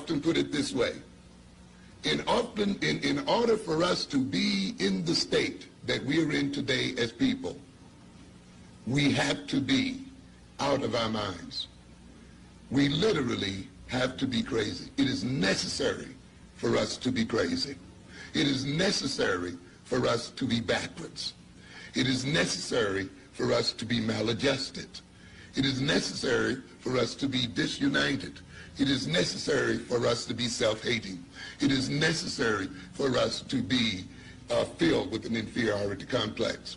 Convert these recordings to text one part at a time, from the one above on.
often put it this way. In order for us to be in the state that we're in today as people, we have to be out of our minds. We literally have to be crazy. It is necessary for us to be crazy. It is necessary for us to be backwards. It is necessary for us to be maladjusted. It is necessary for us to be disunited. It is necessary for us to be self-hating. It is necessary for us to be filled with an inferiority complex.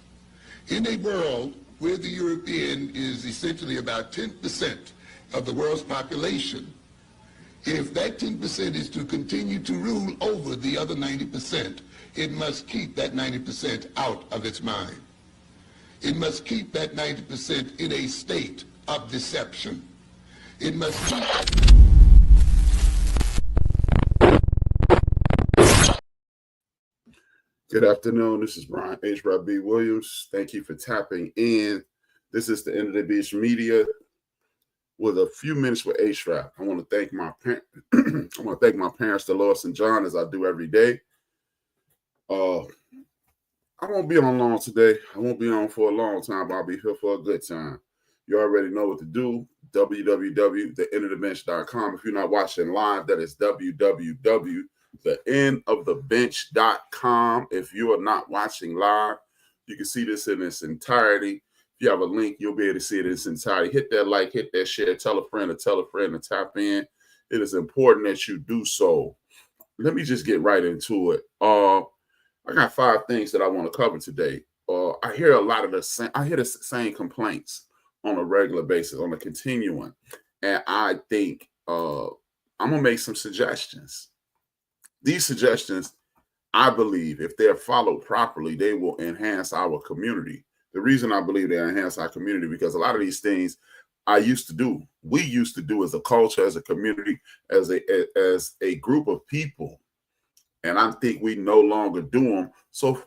In a world where the European is essentially about 10% of the world's population, if that 10% is to continue to rule over the other 90%, it must keep that 90% out of its mind. It must keep that 90% in a state of deception. It must keep... Good afternoon. This is Brian HRap Williams. Thank you for tapping in. This is the End of the Beach Media with a few minutes with HRap. I want to thank my parents, Dolores and John, as I do every day. I won't be on long today. I won't be on for a long time, but I'll be here for a good time. You already know what to do. www.theendofthebench.com. If you're not watching live, that is www.theendofthebench.com. If you are not watching live, you can see this in its entirety. If you have a link, you'll be able to see it in its entirety. Hit that like, hit that share, tell a friend to tap in. It is important that you do so. Let me just get right into it. I got 5 things that I want to cover today. I hear the same complaints on a regular basis, on a continuum. And I think I'm going to make some suggestions. These suggestions, I believe, if they're followed properly, they will enhance our community. The reason I believe they enhance our community, because a lot of these things we used to do as a culture, as a community, as a group of people. And I think we no longer do them. So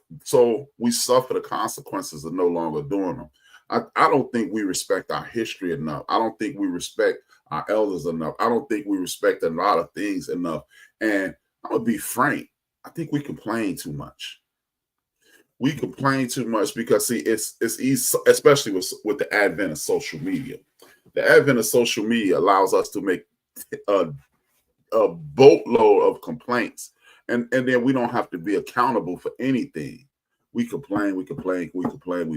we suffer the consequences of no longer doing them. I don't think we respect our history enough. I don't think we respect our elders enough. I don't think we respect a lot of things enough. And I'm going to be frank. I think we complain too much. We complain too much because, see, it's easy, especially with the advent of social media. The advent of social media allows us to make a boatload of complaints. And then we don't have to be accountable for anything. We complain, we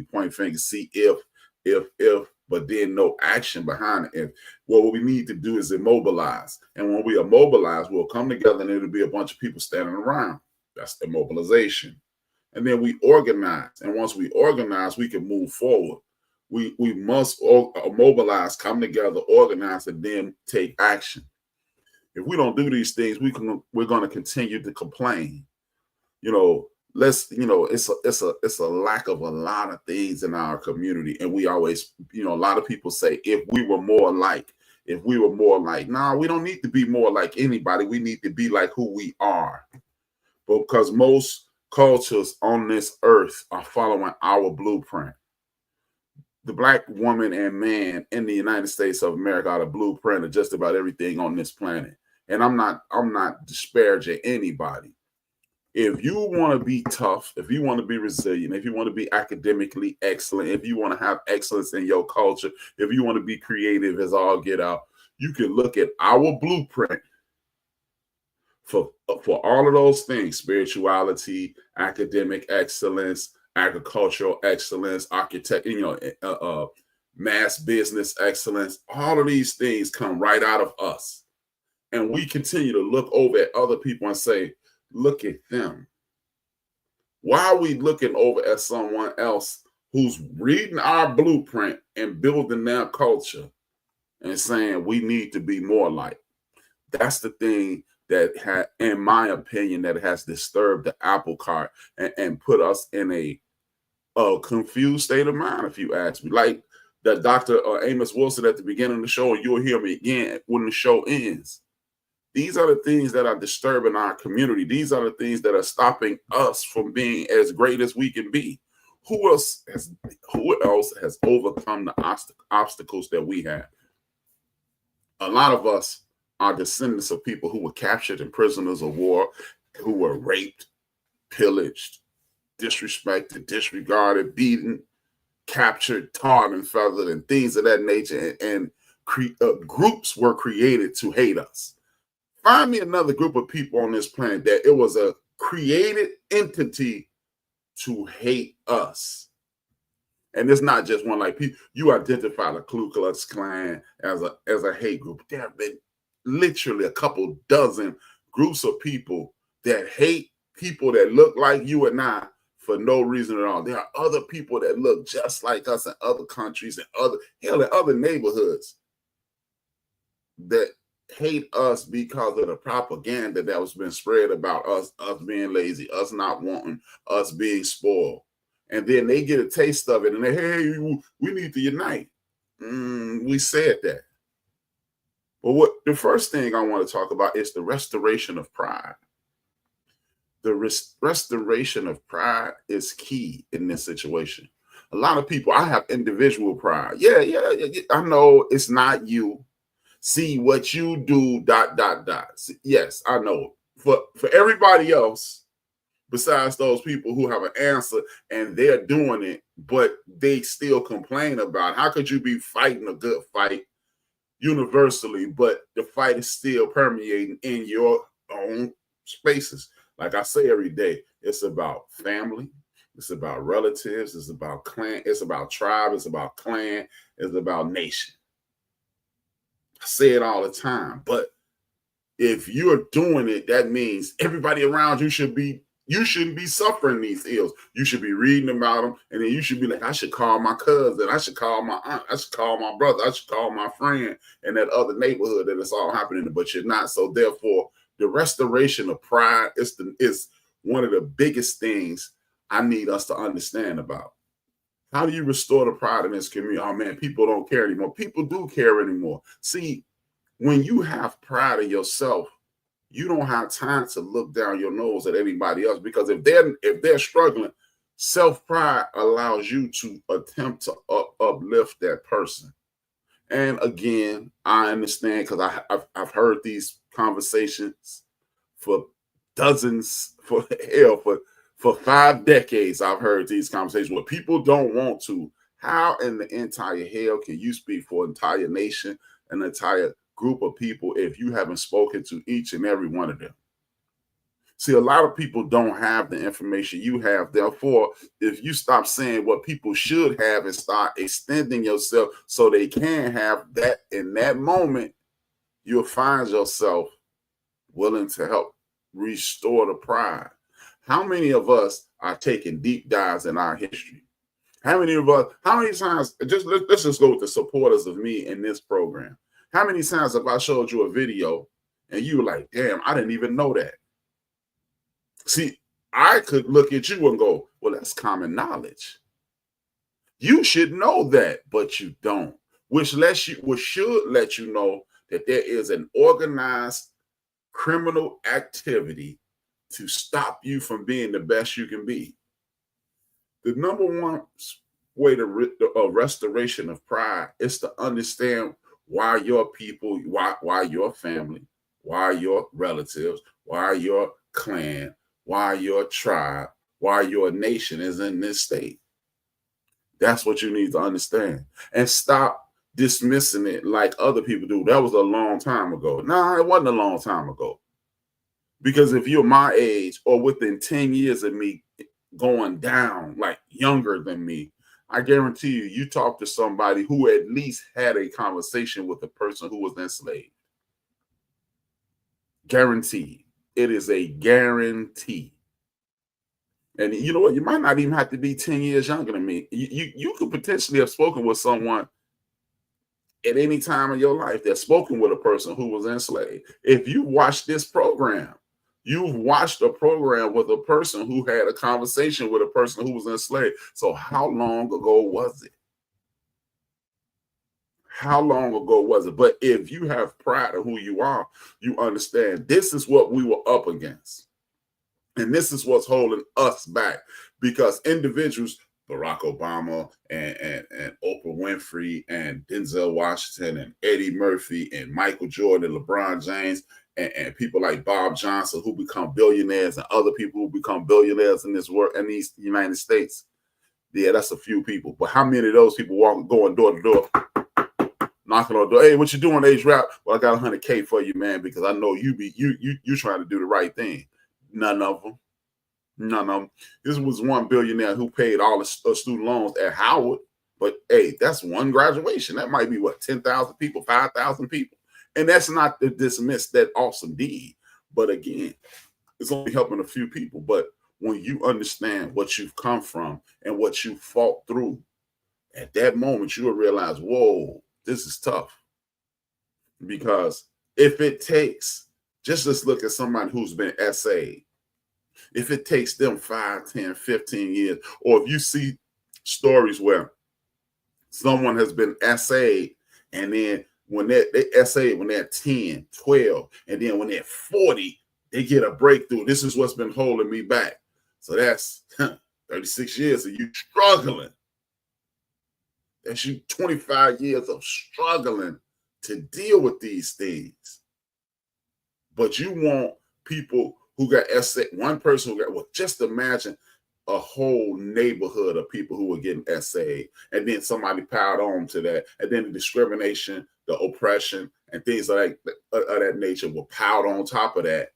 point fingers, see if, but then no action behind it. What we need to do is immobilize. And when we immobilize, we'll come together and it'll be a bunch of people standing around. That's immobilization. And then we organize. And once we organize, we can move forward. We must mobilize, come together, organize, and then take action. If we don't do these things, we're going to continue to complain. It's a lack of a lot of things in our community. And we always, a lot of people say, if we were more like, nah, we don't need to be more like anybody. We need to be like who we are. Because most cultures on this earth are following our blueprint. The Black woman and man in the United States of America are the blueprint of just about everything on this planet. And I'm not disparaging anybody. If you want to be tough, if you want to be resilient, if you want to be academically excellent, if you want to have excellence in your culture, if you want to be creative as all get out, you can look at our blueprint for all of those things: spirituality, academic excellence, agricultural excellence, architect, mass business excellence. All of these things come right out of us. And we continue to look over at other people and say, look at them. Why are we looking over at someone else who's reading our blueprint and building their culture and saying we need to be more like? That's the thing that, in my opinion, that has disturbed the apple cart and put us in a confused state of mind, if you ask me. Like that Dr. Amos Wilson at the beginning of the show, and you'll hear me again when the show ends. These are the things that are disturbing our community. These are the things that are stopping us from being as great as we can be. Who else has overcome the obstacles that we have? A lot of us are descendants of people who were captured and prisoners of war, who were raped, pillaged, disrespected, disregarded, beaten, captured, tarred and feathered, and things of that nature. And groups were created to hate us. Find me another group of people on this planet that it was a created entity to hate us. And it's not just one, like you identify the Ku Klux Klan as a hate group. There have been literally a couple dozen groups of people that hate people that look like you and I for no reason at all. There are other people that look just like us in other countries and in other neighborhoods that hate us because of the propaganda that was been spread about us being lazy, us not wanting, us being spoiled. And then they get a taste of it and they, hey, we need to unite. We said that. But the first thing I want to talk about is the restoration of pride. The restoration of pride is key in this situation. A lot of people, I have individual pride. Yeah, I know it's not you. See what you do, ... Yes, I know. For everybody else, besides those people who have an answer and they're doing it, but they still complain about it. How could you be fighting a good fight universally, but the fight is still permeating in your own spaces? Like I say every day, it's about family, it's about relatives, it's about clan, it's about tribe, it's about clan, it's about nation. I say it all the time, but if you're doing it, that means everybody around you shouldn't be suffering these ills. You should be reading about them, and then you should be like, I should call my cousin, I should call my aunt, I should call my brother, I should call my friend in that other neighborhood that it's all happening, but you're not. So therefore, the restoration of pride is one of the biggest things I need us to understand about. How do you restore the pride in this community? Oh man, people don't care anymore. People do care anymore. See, when you have pride in yourself, you don't have time to look down your nose at anybody else, because if they're struggling, self-pride allows you to attempt to uplift that person. And again, I understand, because I've heard these conversations for dozens, for 5 decades. I've heard these conversations where people don't want to. How in the entire hell can you speak for an entire nation, an entire group of people, if you haven't spoken to each and every one of them? See, a lot of people don't have the information you have. Therefore, if you stop saying what people should have and start extending yourself so they can have that in that moment, you'll find yourself willing to help restore the pride. How many of us are taking deep dives in our history? How many times, let's just go with the supporters of me in this program. How many times have I showed you a video and you were like, damn, I didn't even know that? See, I could look at you and go, well, that's common knowledge. You should know that, but you don't, which should let you know that there is an organized criminal activity to stop you from being the best you can be. The number one way to restoration of pride is to understand why your people, why your family, why your relatives, why your clan, why your tribe, why your nation is in this state. That's what you need to understand. And stop dismissing it like other people do. That was a long time ago. No, it wasn't a long time ago. Because if you're my age or within 10 years of me going down, like younger than me, I guarantee you talk to somebody who at least had a conversation with the person who was enslaved. Guaranteed. It is a guarantee. And you know what? You might not even have to be 10 years younger than me. You could potentially have spoken with someone at any time in your life that's spoken with a person who was enslaved. If you watch this program, you've watched a program with a person who had a conversation with a person who was enslaved. So how long ago was it? How long ago was it? But if you have pride of who you are, you understand this is what we were up against. And this is what's holding us back, because individuals Barack Obama and Oprah Winfrey and Denzel Washington and Eddie Murphy and Michael Jordan and LeBron James and people like Bob Johnson who become billionaires and other people who become billionaires in this world in these United States. Yeah, that's a few people. But how many of those people going door to door, knocking on the door? Hey, what you doing, HRap? Well, I got $100K for you, man, because I know you trying to do the right thing. None of them. None of them. This was one billionaire who paid all the student loans at Howard. But hey, that's one graduation. That might be what, 10,000 people, 5,000 people. And that's not to dismiss that awesome deed. But again, it's only helping a few people. But when you understand what you've come from and what you fought through, at that moment, you will realize, whoa, this is tough. Because if it takes, just let's look at somebody who's been essayed. If it takes them 5, 10, 15 years, or if you see stories where someone has been essayed and then when they essayed when they're 10, 12, and then when they're 40, they get a breakthrough. This is what's been holding me back. So that's 36 years of you struggling. That's you 25 years of struggling to deal with these things. But you want people who got essayed, one person who got, well, just imagine a whole neighborhood of people who were getting essayed, and then somebody piled on to that, and then the discrimination, the oppression, and things like that nature were piled on top of that.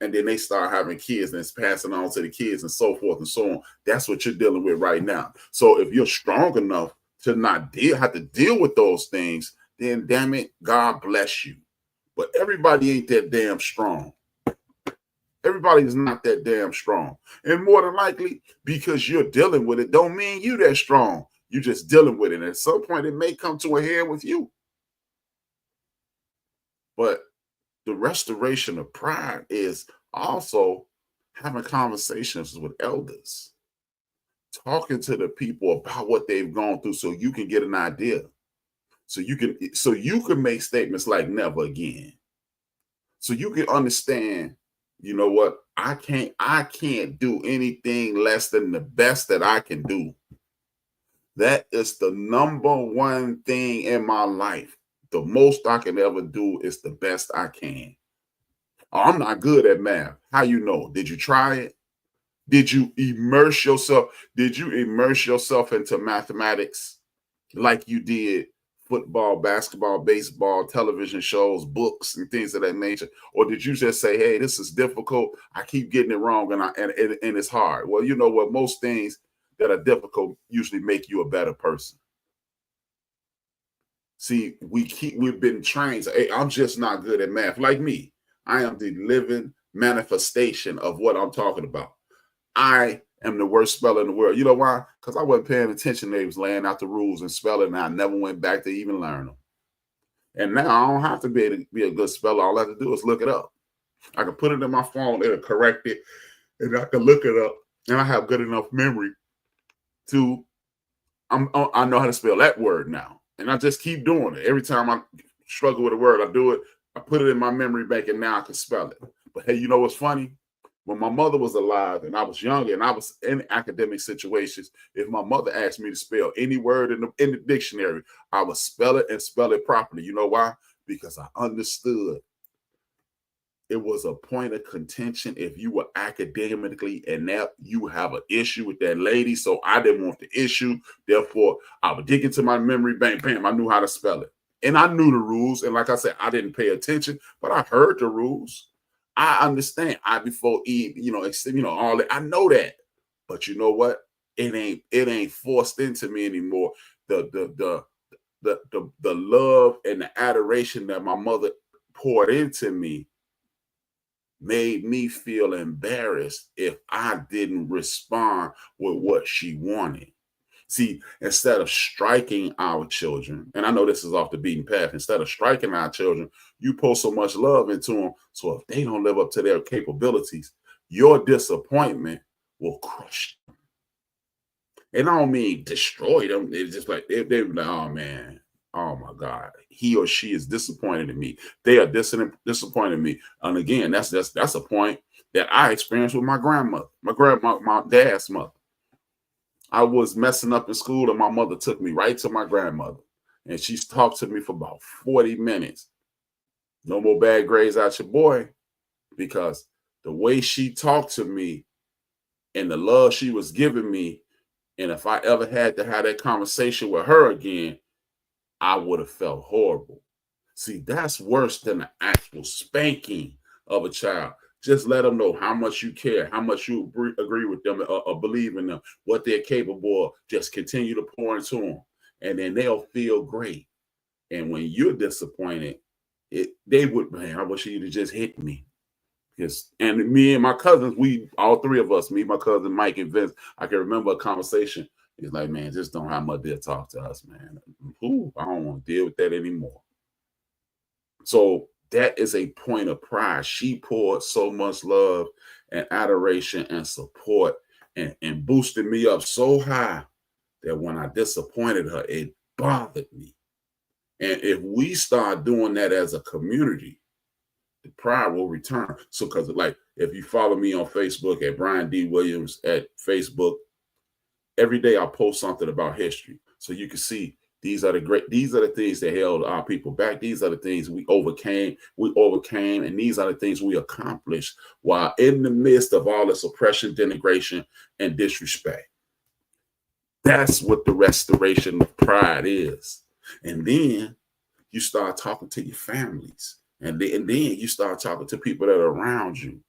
And then they start having kids and it's passing on to the kids and so forth and so on. That's what you're dealing with right now. So if you're strong enough to not have to deal with those things, then damn it, God bless you. But everybody ain't that damn strong. Everybody is not that damn strong. And more than likely, because you're dealing with it, don't mean you that strong. You're just dealing with it. And at some point, it may come to a head with you. But the restoration of pride is also having conversations with elders, talking to the people about what they've gone through so you can get an idea. So you can make statements like never again. So you can understand, you know what, I can't do anything less than the best that I can do. That is the number one thing in my life. The most I can ever do is the best I can. Oh, I'm not good at math. How you know? Did you try it? Did you immerse yourself? Did you immerse yourself into mathematics like you did football, basketball, baseball, television shows, books, and things of that nature? Or did you just say, hey, this is difficult, I keep getting it wrong, and it's hard? Well, you know what? Most things that are difficult usually make you a better person. See, we've been trained. Hey, I'm just not good at math. Like me, I am the living manifestation of what I'm talking about. I am the worst speller in the world. You know why? Because I wasn't paying attention. They was laying out the rules and spelling, and I never went back to even learn them. And now I don't have to be able to be a good speller. All I have to do is look it up. I can put it in my phone, it'll correct it, and I can look it up. And I have good enough memory to, I know how to spell that word now. And I just keep doing it. Every time I struggle with a word, I do it. I put it in my memory bank, and now I can spell it. But hey, you know what's funny? When my mother was alive and I was younger and I was in academic situations, if my mother asked me to spell any word in the dictionary, I would spell it and spell it properly. You know why? Because I understood it was a point of contention. If you were academically inept, you have an issue with that lady. So I didn't want the issue. Therefore, I would dig into my memory bank. Bam, I knew how to spell it. And I knew the rules. And like I said, I didn't pay attention, but I heard the rules. I understand. I before E, all that. I know that. But you know what? It ain't forced into me anymore. The love and the adoration that my mother poured into me made me feel embarrassed if I didn't respond with what she wanted. See, instead of striking our children, and I know this is off the beaten path, instead of striking our children, you pour so much love into them. So if they don't live up to their capabilities, your disappointment will crush them. And I don't mean destroy them. It's just like they're like, oh man, oh my God, he or she is disappointed in me. They are disappointed in me. And again, that's a point that I experienced with my grandmother, my dad's mother. I was messing up in school, and my mother took me right to my grandmother, and she talked to me for about 40 minutes. No more bad grades out your boy, because the way she talked to me and the love she was giving me, and if I ever had to have that conversation with her again, I would have felt horrible. See, that's worse than the actual spanking of a child. Just let them know how much you care, how much you agree with them, or believe in them, what they're capable of. Just continue to pour into them, and then they'll feel great. And when you're disappointed, they would, man, I wish you'd have just hit me. Yes, and me and my cousins, we all three of us, me, my cousin Mike, and Vince. I can remember a conversation. He's like, man, just don't have my dear talk to us, man. Ooh, I don't want to deal with that anymore. So that is a point of pride. She poured so much love and adoration and support, and boosted me up so high that when I disappointed her, it bothered me. And if we start doing that as a community, the pride will return. So, because like, if you follow me on Facebook at Brian D. Williams at Facebook, every day I post something about history, so you can see these are the things that held our people back. These are the things we overcame, and these are the things we accomplished while in the midst of all this oppression, denigration, and disrespect. That's what the restoration of pride is. And then you start talking to your families. And then you start talking to people that are around you.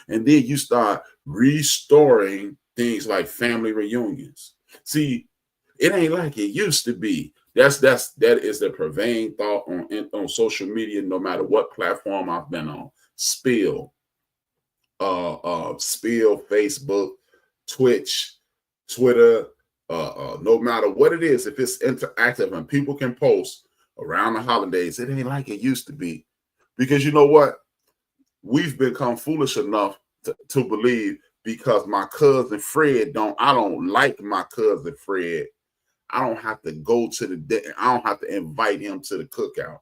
And then you start restoring things like family reunions. See, it ain't like it used to be. That is the prevailing thought on social media, no matter what platform I've been on. Spill, Facebook, Twitch, Twitter, no matter what it is, if it's interactive and people can post around the holidays, it ain't like it used to be. Because you know what? We've become foolish enough to believe because my cousin Fred I don't like my cousin Fred, I don't have to go to I don't have to invite him to the cookout.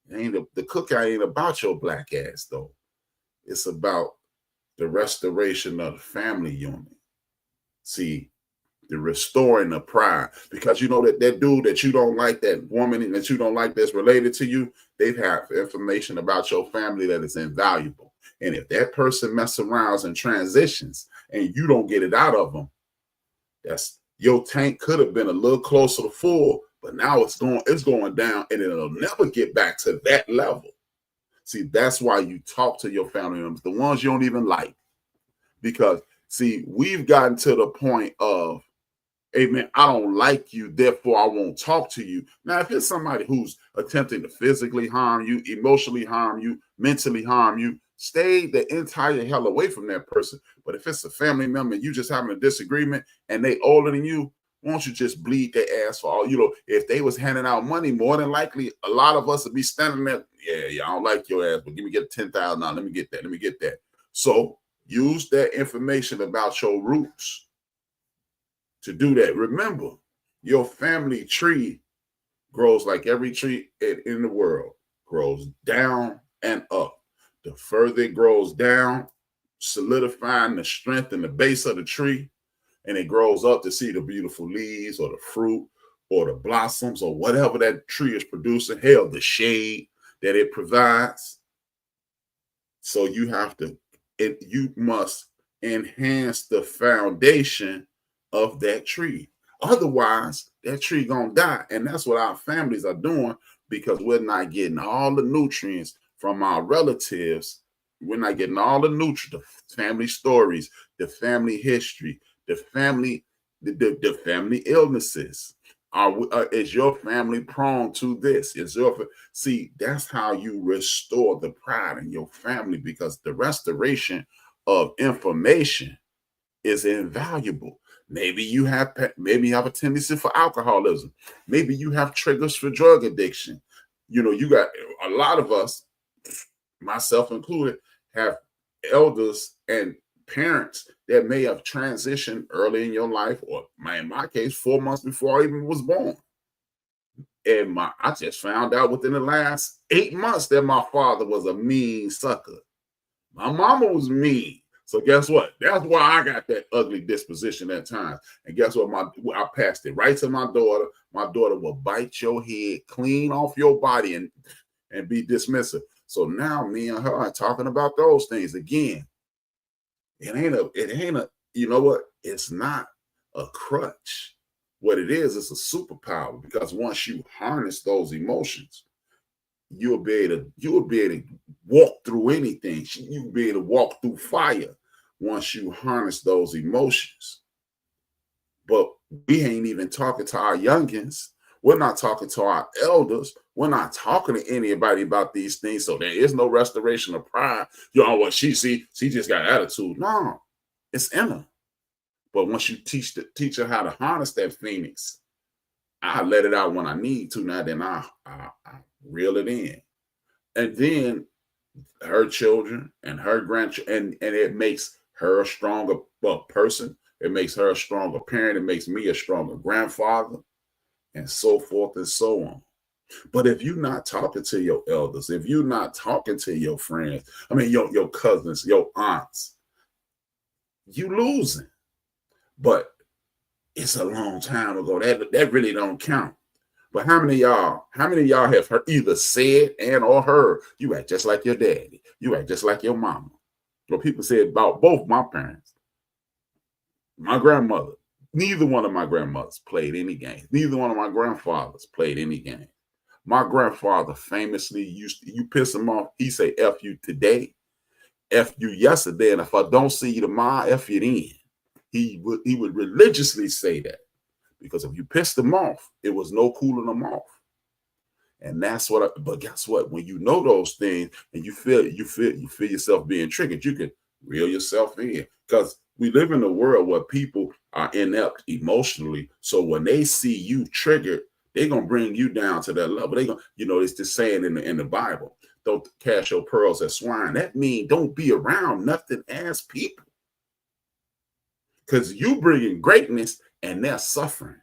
The cookout ain't about your black ass, though. It's about the restoration of the family unit. See, the restoring the pride, because you know that dude that you don't like, that woman that you don't like that's related to you, they've had information about your family that is invaluable. And if that person messes around and transitions and you don't get it out of them, that's your tank could have been a little closer to full, but now it's going down, and it'll never get back to that level. See, that's why you talk to your family members, the ones you don't even like, because see, we've gotten to the point of, hey man, I don't like you, therefore I won't talk to you. Now, if it's somebody who's attempting to physically harm you, emotionally harm you, mentally harm you, stay the entire hell away from that person. But if it's a family member, you just having a disagreement and they older than you, won't you just bleed their ass for all you know? If they was handing out money, more than likely, a lot of us would be standing there, yeah, I don't like your ass, but give me $10,000. Let me get that. So use that information about your roots to do that. Remember, your family tree grows like every tree in the world, grows down and up. The further it grows down, solidifying the strength in the base of the tree, and it grows up to see the beautiful leaves or the fruit or the blossoms or whatever that tree is producing, hell, the shade that it provides. So you must enhance the foundation of that tree. Otherwise, that tree gonna die. And that's what our families are doing, because we're not getting all the nutrients from our relatives. We're not getting all the nutrients, the family stories, the family history, the family illnesses. Is your family prone to this? See, that's how you restore the pride in your family, because the restoration of information is invaluable. Maybe you have a tendency for alcoholism. Maybe you have triggers for drug addiction. You know, you got a lot of us, myself included, have elders and parents that may have transitioned early in your life, or in my case, 4 months before I even was born. And I just found out within the last 8 months that my father was a mean sucker. My mama was mean. So guess what? That's why I got that ugly disposition at times. And guess what? I passed it right to my daughter. My daughter will bite your head clean off your body and be dismissive. So now me and her are talking about those things again. It ain't a, you know what? It's not a crutch. What it is, it's a superpower, because once you harness those emotions, you'll be able to walk through anything. You'll be able to walk through fire once you harness those emotions. But we ain't even talking to our youngins. We're not talking to our elders. We're not talking to anybody about these things. So there is no restoration of pride. You know what she just got attitude. No, it's in her. But once you teach her how to harness that phoenix, I let it out when I need to. Now then I reel it in. And then her children and her grandchildren, and it makes her a stronger person. It makes her a stronger parent. It makes me a stronger grandfather, and so forth and so on. But if you're not talking to your elders, if you're not talking to your friends, I mean, your cousins, your aunts, you losing. But it's a long time ago. That really don't count. But how many of y'all have either said and or heard, you act just like your daddy, you act just like your mama? Well, people said about both my parents. My grandmother, neither one of my grandmothers played any games. Neither one of my grandfathers played any game. My grandfather famously you piss him off, he say F you today, F you yesterday, and if I don't see you tomorrow, F you then. He would religiously say that, because if you pissed him off, it was no cooling him off. And that's but guess what? When you know those things and you feel yourself being triggered, you can reel yourself in, because we live in a world where people are inept emotionally. So when they see you triggered, they're gonna bring you down to that level. They're gonna, it's just saying in the Bible, don't cast your pearls as swine. That means don't be around nothing as people, because you bringing greatness and they're suffering.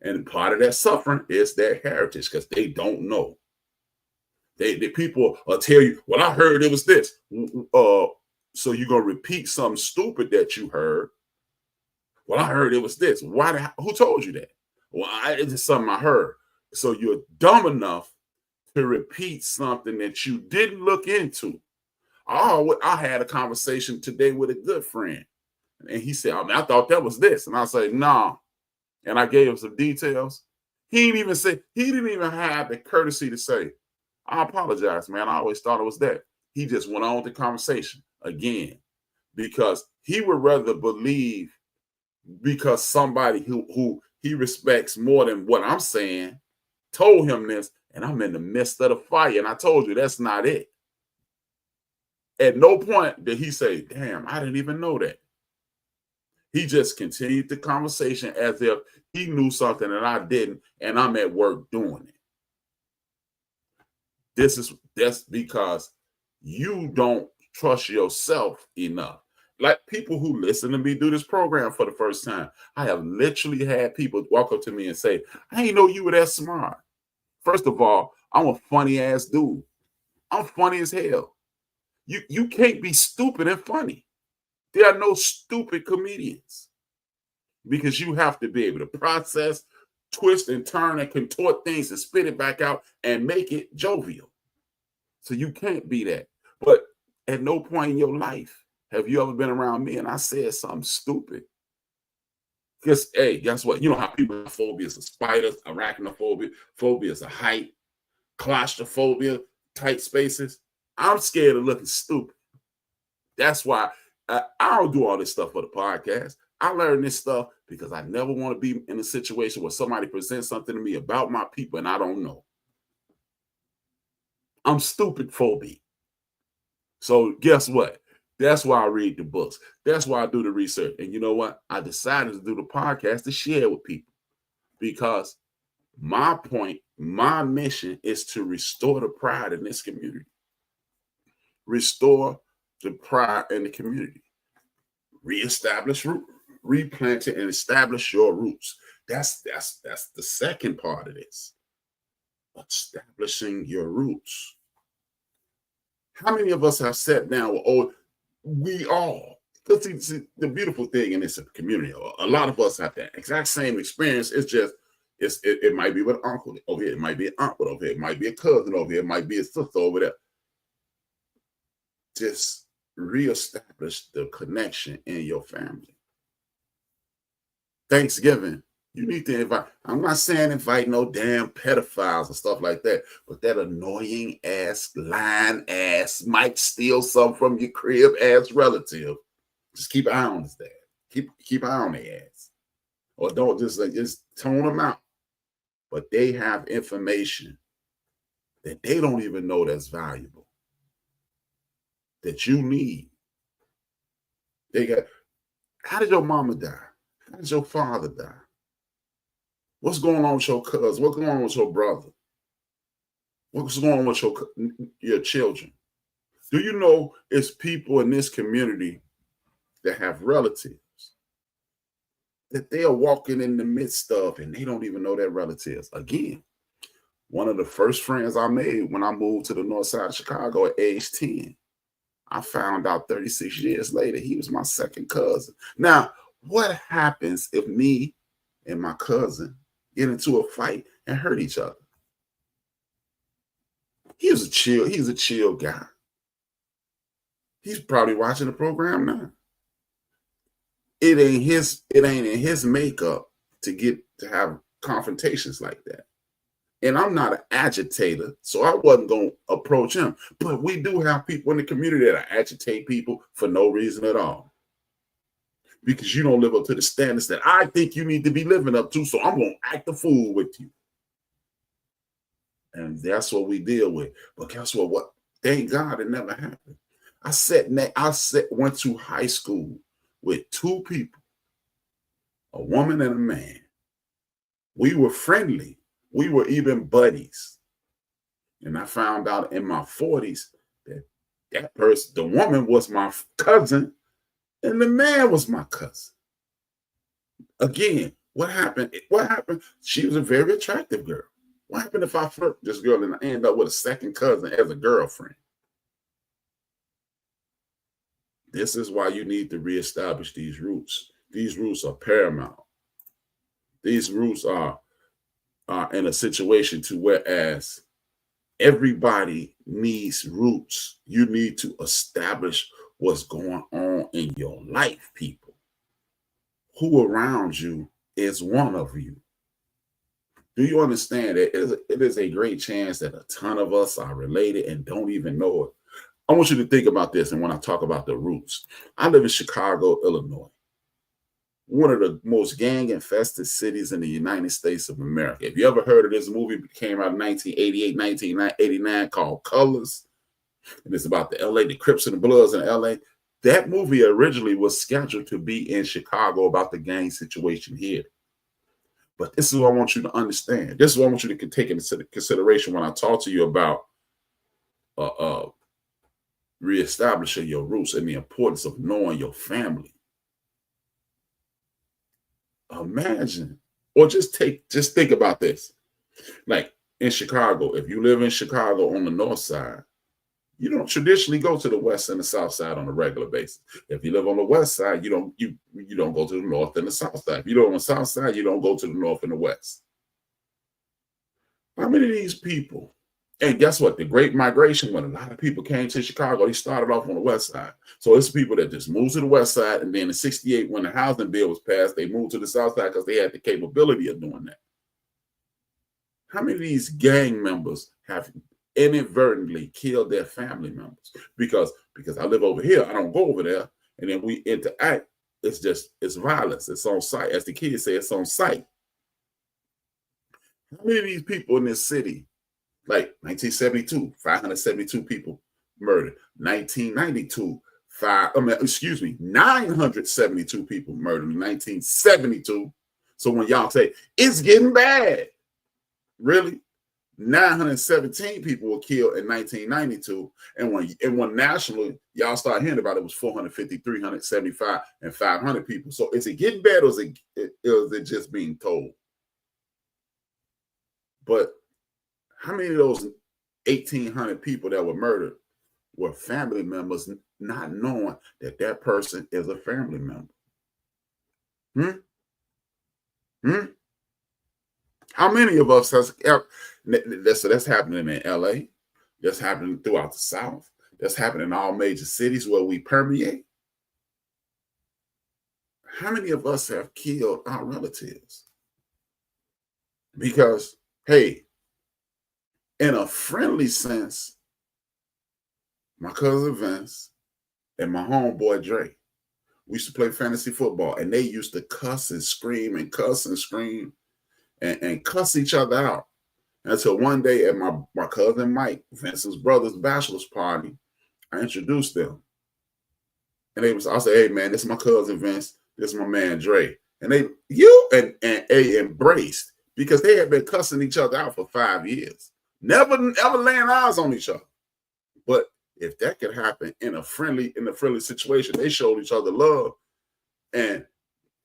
And part of that suffering is their heritage, because they don't know. The people will tell you, well, I heard it was this. So you're going to repeat something stupid that you heard. Well, I heard it was this. Who told you that? Well, it's just something I heard. So you're dumb enough to repeat something that you didn't look into. I had a conversation today with a good friend, and he said, I thought that was this. And I said, nah. And I gave him some details. He didn't even have the courtesy to say, I apologize, man. I always thought it was that. He just went on with the conversation again, because he would rather believe, because somebody who he respects more than what I'm saying told him this, and I'm in the midst of the fire. And I told you that's not it. At no point did he say, damn, I didn't even know that. He just continued the conversation as if he knew something and I didn't, and I'm at work doing it. That's because you don't trust yourself enough. Like people who listen to me do this program for the first time, I have literally had people walk up to me and say, I didn't know you were that smart. First of all, I'm a funny ass dude. I'm funny as hell. You can't be stupid and funny. There are no stupid comedians, because you have to be able to process, twist and turn and contort things and spit it back out and make it jovial. So you can't be that. But at no point in your life have you ever been around me and I said something stupid. Because, hey, guess what? You know how people have phobias of spiders, arachnophobia, phobias of height, claustrophobia, tight spaces. I'm scared of looking stupid. That's why I don't do all this stuff for the podcast. I learned this stuff because I never want to be in a situation where somebody presents something to me about my people and I don't know. I'm stupid phobia. So guess what? That's why I read the books. That's why I do the research. And you know what? I decided to do the podcast to share with people, because my point, my mission is to restore the pride in this community. Restore the pride in the community. Reestablish, replant it, and establish your roots. That's the second part of this. Establishing your roots. How many of us have sat down with, we all, Because see, the beautiful thing in this community, a lot of us have that exact same experience. It's just, it might be with an uncle over here. It might be an uncle over here. It might be a cousin over here. It might be a sister over there. Just reestablish the connection in your family. Thanksgiving, you need to invite. I'm not saying invite no damn pedophiles and stuff like that, but that annoying ass, lying ass, might steal something from your crib ass relative. Just keep an eye on his dad. Keep an eye on their ass. Or don't just tone them out. But they have information that they don't even know that's valuable, that you need. They got, how did your mama die? How did your father die? What's going on with your cousin? What's going on with your brother? What's going on with your children? Do you know it's people in this community that have relatives that they are walking in the midst of and they don't even know their relatives? Again, one of the first friends I made when I moved to the north side of Chicago at age 10, I found out 36 years later, he was my second cousin. Now, what happens if me and my cousin get into a fight and hurt each other? He's a chill guy. He's probably watching the program now. It ain't in his makeup to have confrontations like that. And I'm not an agitator, so I wasn't going to approach him. But we do have people in the community that agitate people for no reason at all, because you don't live up to the standards that I think you need to be living up to, so I'm going to act a fool with you. And that's what we deal with. But guess what? Thank God it never happened. I went to high school with two people, a woman and a man. We were friendly. We were even buddies. And I found out in my 40s that person, the woman was my cousin and the man was my cousin. Again, what happened? She was a very attractive girl. What happened if I flirt with this girl and I end up with a second cousin as a girlfriend? This is why you need to reestablish these roots. These roots are paramount. These roots are in a situation to whereas everybody needs roots. You need to establish what's going on in your life, people. Who around you is one of you. Do you understand that it is a great chance that a ton of us are related and don't even know it? I want you to think about this. And when I talk about the roots, I live in Chicago, Illinois, one of the most gang-infested cities in the United States of America. If you ever heard of this movie, it came out in 1988, 1989, called Colors, and it's about the Crips and the Bloods in LA. That movie originally was scheduled to be in Chicago about the gang situation here. But this is what I want you to understand. This is what I want you to take into consideration when I talk to you about reestablishing your roots and the importance of knowing your family. Imagine, or just think about this. Like in Chicago, if you live in Chicago on the north side, you don't traditionally go to the west and the south side on a regular basis. If you live on the west side, you don't go to the north and the south side. If you live on the south side, you don't go to the north and the west. How many of these people? And guess what? The Great Migration, when a lot of people came to Chicago, they started off on the west side. So it's people that just moved to the west side, and then in '68, when the housing bill was passed, they moved to the south side because they had the capability of doing that. How many of these gang members have inadvertently killed their family members? Because I live over here, I don't go over there, and then we interact. It's violence. It's on sight. As the kids say, it's on sight. How many of these people in this city? Like 1972, 572 people murdered. 1992, 972 people murdered in 1972. So when y'all say it's getting bad, really, 917 people were killed in 1992, and when nationally y'all start hearing about it, was 450, 375, and 500 people. So is it getting bad, or is it just being told? But how many of those 1,800 people that were murdered were family members not knowing that that person is a family member. How many of us has that's happening in LA? That's happening throughout the South. That's happening in all major cities where we permeate. How many of us have killed our relatives? Because, hey, in a friendly sense, my cousin Vince and my homeboy Dre, we used to play fantasy football, and they used to cuss and scream and cuss and scream and cuss each other out. Until one day at my cousin Mike, Vince's brother's bachelor's party, I introduced them. And I said, hey man, this is my cousin Vince, this is my man Dre. And they embraced, because they had been cussing each other out for 5 years. Never ever laying eyes on each other. But if that could happen in a friendly situation, they showed each other love. And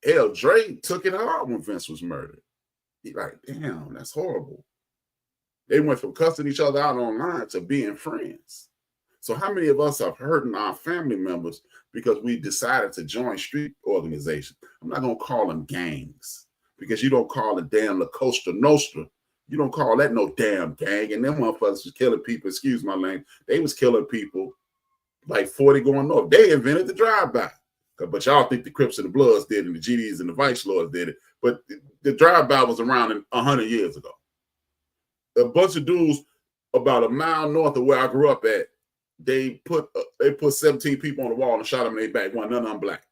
hell, Dre took it hard when Vince was murdered. He like, damn, that's horrible. They went from cussing each other out online to being friends. So how many of us are hurting our family members because we decided to join street organizations? I'm not going to call them gangs, because you don't call it damn La Costa Nostra. You don't call that no damn gang. And them motherfuckers was killing people, excuse my language. They was killing people like 40 going north. They invented the drive-by. But y'all think the Crips and the Bloods did, and the GDs and the Vice Lords did it. But the drive-by was around 100 years ago. A bunch of dudes about a mile north of where I grew up at, they put 17 people on the wall and shot them in their back. None of them black.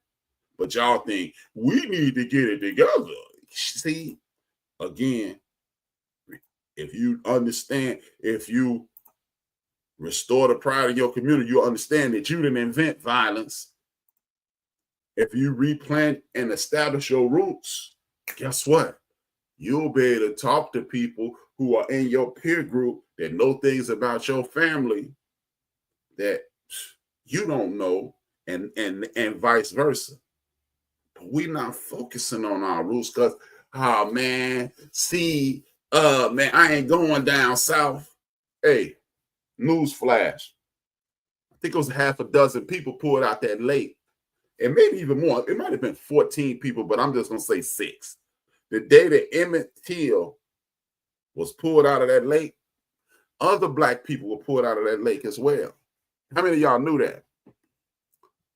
But y'all think we need to get it together. See, again, if you understand, if you restore the pride of your community, you'll understand that you didn't invent violence. If you replant and establish your roots, guess what? You'll be able to talk to people who are in your peer group that know things about your family that you don't know, and vice versa. But we're not focusing on our roots because, oh man, see, man, I ain't going down south. Hey, news flash. I think it was half a dozen people pulled out that lake, and maybe even more. It might have been 14 people, but I'm just gonna say 6. The day that Emmett Till was pulled out of that lake, other black people were pulled out of that lake as well. How many of y'all knew that?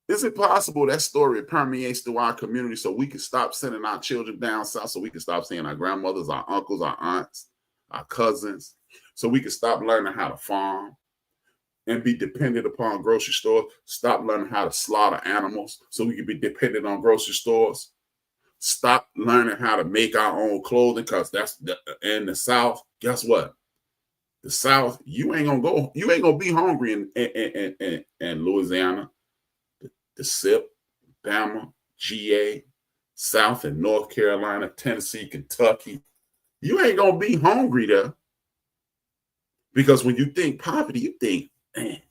Is it possible that story permeates through our community so we can stop sending our children down south, so we can stop seeing our grandmothers, our uncles, our aunts, our cousins, so we can stop learning how to farm and be dependent upon grocery stores, stop learning how to slaughter animals so we can be dependent on grocery stores, stop learning how to make our own clothing, because that's in the South. Guess what? The South, you ain't gonna be hungry in Louisiana, the SIP, Bama, GA, South and North Carolina, Tennessee, Kentucky. You ain't gonna be hungry there, because when you think poverty, you think, man,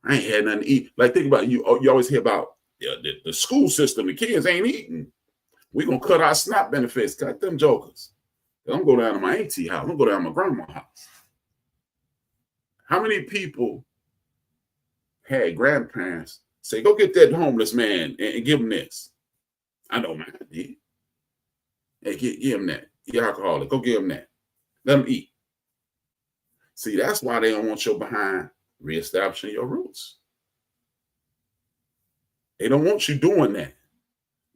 I ain't had nothing to eat. Like, think about it. You always hear about the school system. The kids ain't eating. We're gonna cut our SNAP benefits. Cut them jokers. I'm gonna go down to my auntie house. I'm gonna go down to my grandma's house. How many people had grandparents say, go get that homeless man and give him this? I know mine did. Hey, give him that. You're alcoholic. Go give him that. Let him eat. See, that's why they don't want your behind reestablishing your roots. They don't want you doing that.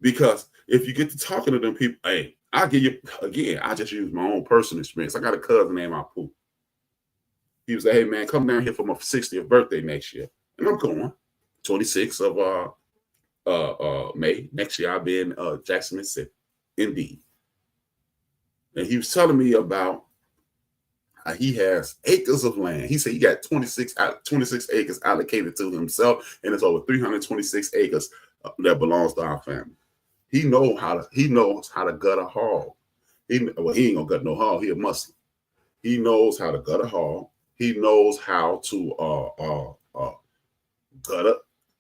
Because if you get to talking to them people, hey, I'll give you, again, I just use my own personal experience. I got a cousin named Apu. He was like, hey, man, come down here for my 60th birthday next year. And I'm going. 26th of May. Next year, I'll be in Jackson, Mississippi. Indeed. And he was telling me about how he has acres of land. He said he got 26 acres allocated to himself, and it's over 326 acres that belongs to our family. He knows how to gut a hog. He ain't gonna gut no hog. He a Muslim. He knows how to gut a hog. He knows how to gut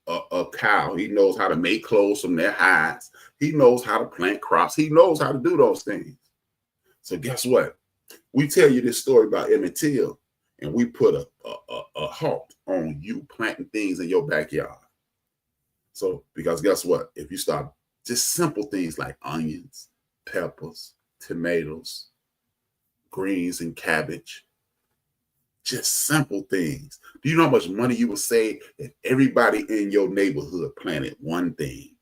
a cow. He knows how to make clothes from their hides. He knows how to plant crops. He knows how to do those things. So guess what? We tell you this story about Emmett Till, and we put a halt on you planting things in your backyard. So, because guess what? If you start just simple things like onions, peppers, tomatoes, greens, and cabbage, just simple things. Do you know how much money you would save if everybody in your neighborhood planted one thing?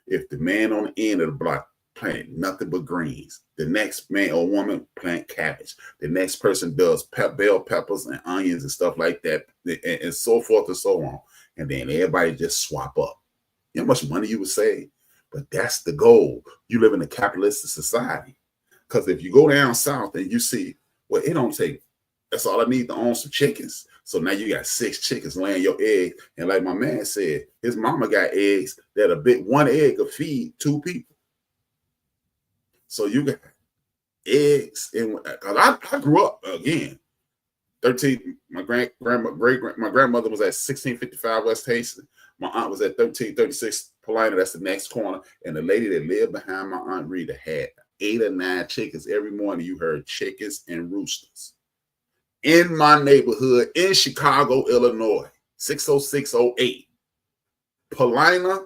If the man on the end of the block planted nothing but greens, the next man or woman plant cabbage, the next person does bell peppers and onions and stuff like that, and so forth and so on. And then everybody just swap up. You know how much money you would save? But that's the goal. You live in a capitalistic society. Because if you go down south and you see, well, it don't take, that's all I need to own some chickens. So now you got 6 chickens laying your egg. And like my man said, his mama got eggs that one egg will feed 2 people. So you got eggs. Because I grew up, again, 13, my grandmother was at 1655 West Hastings. My aunt was at 1336 Paulina. That's the next corner. And the lady that lived behind my aunt Rita had 8 or 9 chickens. Every morning you heard chickens and roosters. In my neighborhood in Chicago, Illinois, 60608, Paulina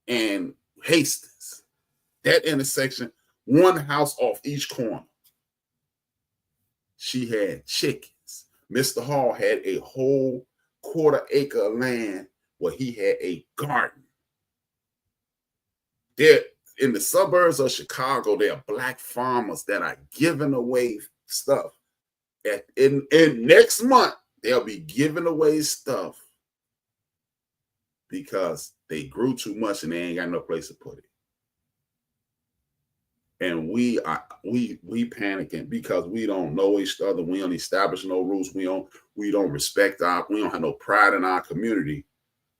and Hastings. That intersection, one house off each corner. She had chickens. Mr. Hall had a whole 1/4 acre of land where he had a garden. There, in the suburbs of Chicago, there are black farmers that are giving away stuff. In next month, they'll be giving away stuff because they grew too much and they ain't got no place to put it. And we panicking because we don't know each other. We don't establish no rules. We don't respect we don't have no pride in our community.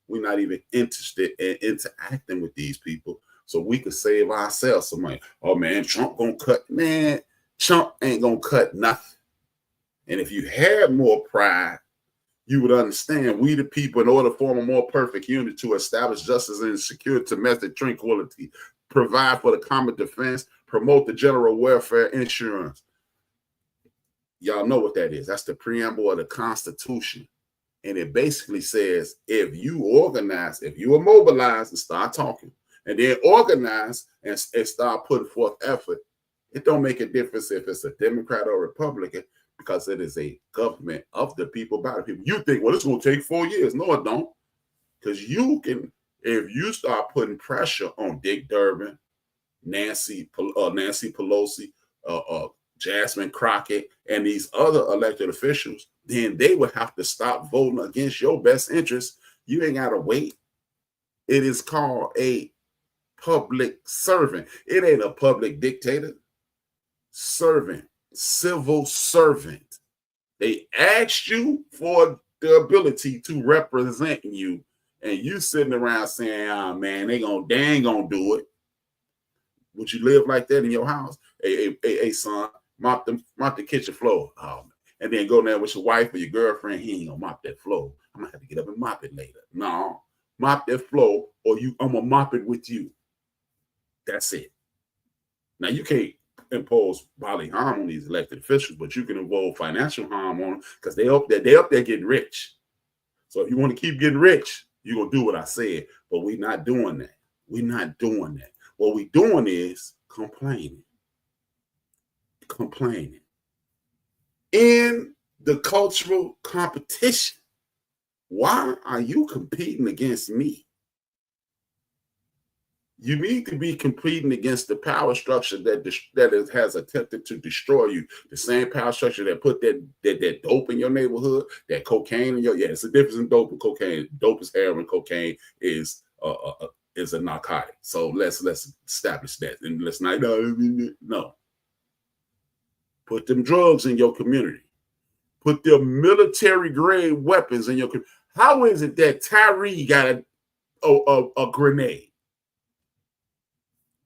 We're not even interested in interacting with these people so we could save ourselves some money. Oh man, Trump gonna cut. Man, Trump ain't gonna cut nothing. And if you had more pride, you would understand we the people, in order to form a more perfect unit, to establish justice and secure domestic tranquility, provide for the common defense, promote the general welfare insurance. Y'all know what that is. That's the preamble of the Constitution. And it basically says, if you organize, if you are mobilized and start talking, and then organize and start putting forth effort, it don't make a difference if it's a Democrat or Republican, because it is a government of the people, by the people. You think, well, it's going to take 4 years. No, it don't. Because you can, if you start putting pressure on Dick Durbin, Nancy Pelosi, Jasmine Crockett, and these other elected officials, then they would have to stop voting against your best interest. You ain't got to wait. It is called a public servant. It ain't a public dictator. Servant, civil servant. They asked you for the ability to represent you, and you sitting around saying, "Oh man, they ain't gonna do it." Would you live like that in your house? Hey, son, mop the kitchen floor. And then go there with your wife or your girlfriend. He ain't gonna mop that floor. I'm gonna have to get up and mop it later. No, mop that floor, or I'm gonna mop it with you. That's it. Now you can't impose bodily harm on these elected officials, but you can involve financial harm on them because they up there getting rich. So if you want to keep getting rich, you're gonna do what I said. But we're not doing that. We're not doing that. What we're doing is complaining. In the cultural competition, why are you competing against me? You need to be competing against the power structure that has attempted to destroy you. The same power structure that put that dope in your neighborhood, that cocaine in it's a difference in dope and cocaine. Dope is heroin, cocaine is a narcotic. So let's establish that, and let's not no. Put them drugs in your community. Put them military grade weapons in your community. How is it that Tyree got a grenade?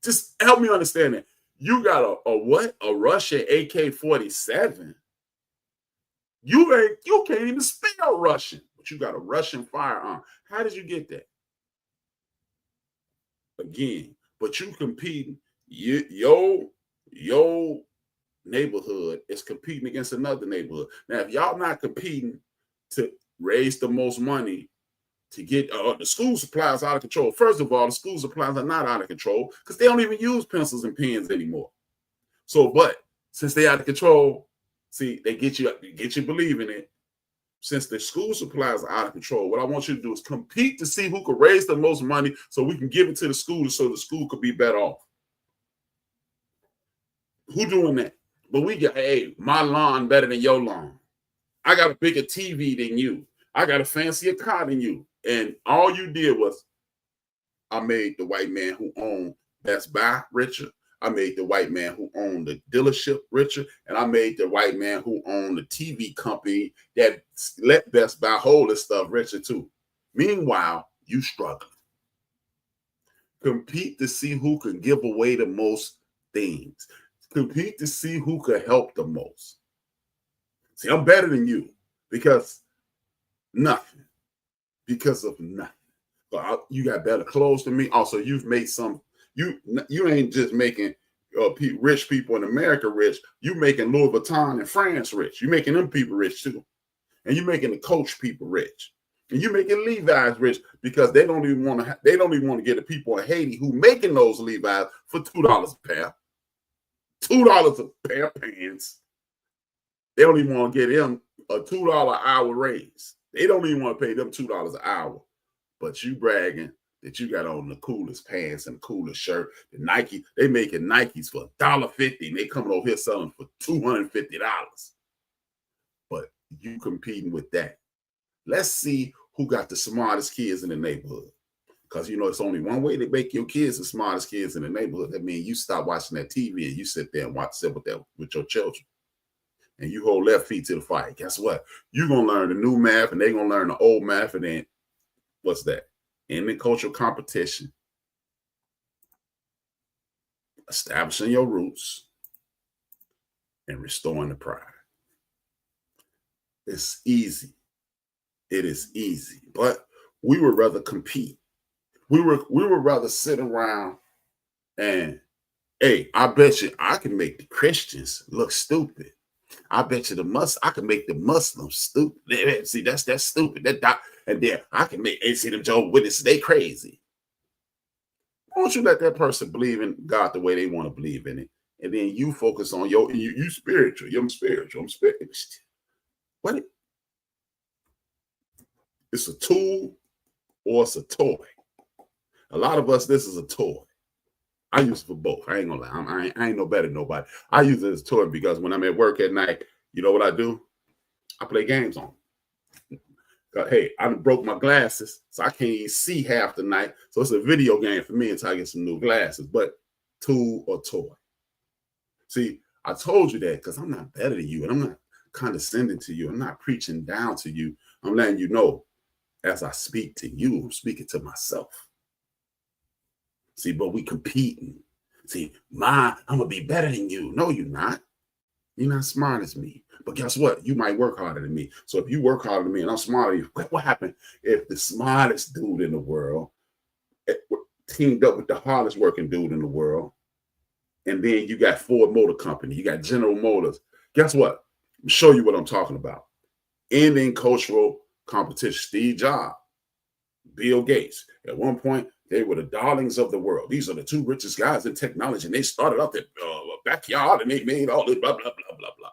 Just help me understand that. You got a what? A Russian AK-47. You can't even spell Russian, but you got a Russian firearm. How did you get that? Again, but you competing. Your neighborhood is competing against another neighborhood. Now, if y'all not competing to raise the most money to get the school supplies out of control, first of all, the school supplies are not out of control because they don't even use pencils and pens anymore. So, but since they out of control, see, they get you believing it. Since the school supplies are out of control, what I want you to do is compete to see who can raise the most money so we can give it to the school so the school could be better off. Who doing that? But we got, hey, my lawn better than your lawn. I got a bigger TV than you. I got a fancier car than you. And all you did was, I made the white man who owned Best Buy richer. I made the white man who owned the dealership richer. And I made the white man who owned the TV company that let Best Buy hold this stuff richer too. Meanwhile, you struggling. Compete to see who can give away the most things. Compete to see who could help the most. See, I'm better than you because nothing. Because of nothing. So you got better clothes than me. Also, you've made some. You ain't just making rich people in America rich. You making Louis Vuitton in France rich. You making them people rich too, and you making the Coach people rich, and you making Levi's rich because they don't even want to. They don't even want to get the people in Haiti who making those Levi's for $2 a pair. $2 a pair of pants. They don't even want to get them a $2 an hour raise. They don't even want to pay them $2 an hour. But you bragging that you got on the coolest pants and the coolest shirt. The Nike, they making Nikes for $1.50 and they coming over here selling for $250. But you competing with that. Let's see who got the smartest kids in the neighborhood. Because, you know, it's only one way to make your kids the smartest kids in the neighborhood. That means you stop watching that TV and you sit there and sit with your children. And you hold their feet to the fire. Guess what? You're going to learn the new math and they're going to learn the old math. And then what's that? Ending cultural competition. Establishing your roots. And restoring the pride. It's easy. It is easy. But we would rather compete. We would rather sit around and, hey, I bet you I can make the Christians look stupid. I bet you I can make the Muslims stupid. See, that's stupid. And then I can make them Jehovah's Witnesses, they crazy. Why don't you let that person believe in God the way they want to believe in it? And then you focus on you spiritual. I'm spiritual. What? It's a tool or it's a toy. A lot of us, this is a toy. I use it for both. I ain't gonna lie. I ain't no better than nobody. I use it as a toy because when I'm at work at night, you know what I do? I play games on it. Hey, I broke my glasses, so I can't even see half the night. So it's a video game for me until I get some new glasses. But tool or toy. See, I told you that because I'm not better than you, and I'm not condescending to you. I'm not preaching down to you. I'm letting you know as I speak to you, I'm speaking to myself. See, but we competing. See, I'm going to be better than you. No, you're not. You're not smart as me. But guess what? You might work harder than me. So if you work harder than me and I'm smarter than you, what happened if the smartest dude in the world teamed up with the hardest working dude in the world, and then you got Ford Motor Company, you got General Motors. Guess what? I'll show you what I'm talking about. Ending cultural competition. Steve Jobs, Bill Gates. At one point, they were the darlings of the world. These are the two richest guys in technology. And they started up their backyard and they made all this blah, blah, blah, blah, blah.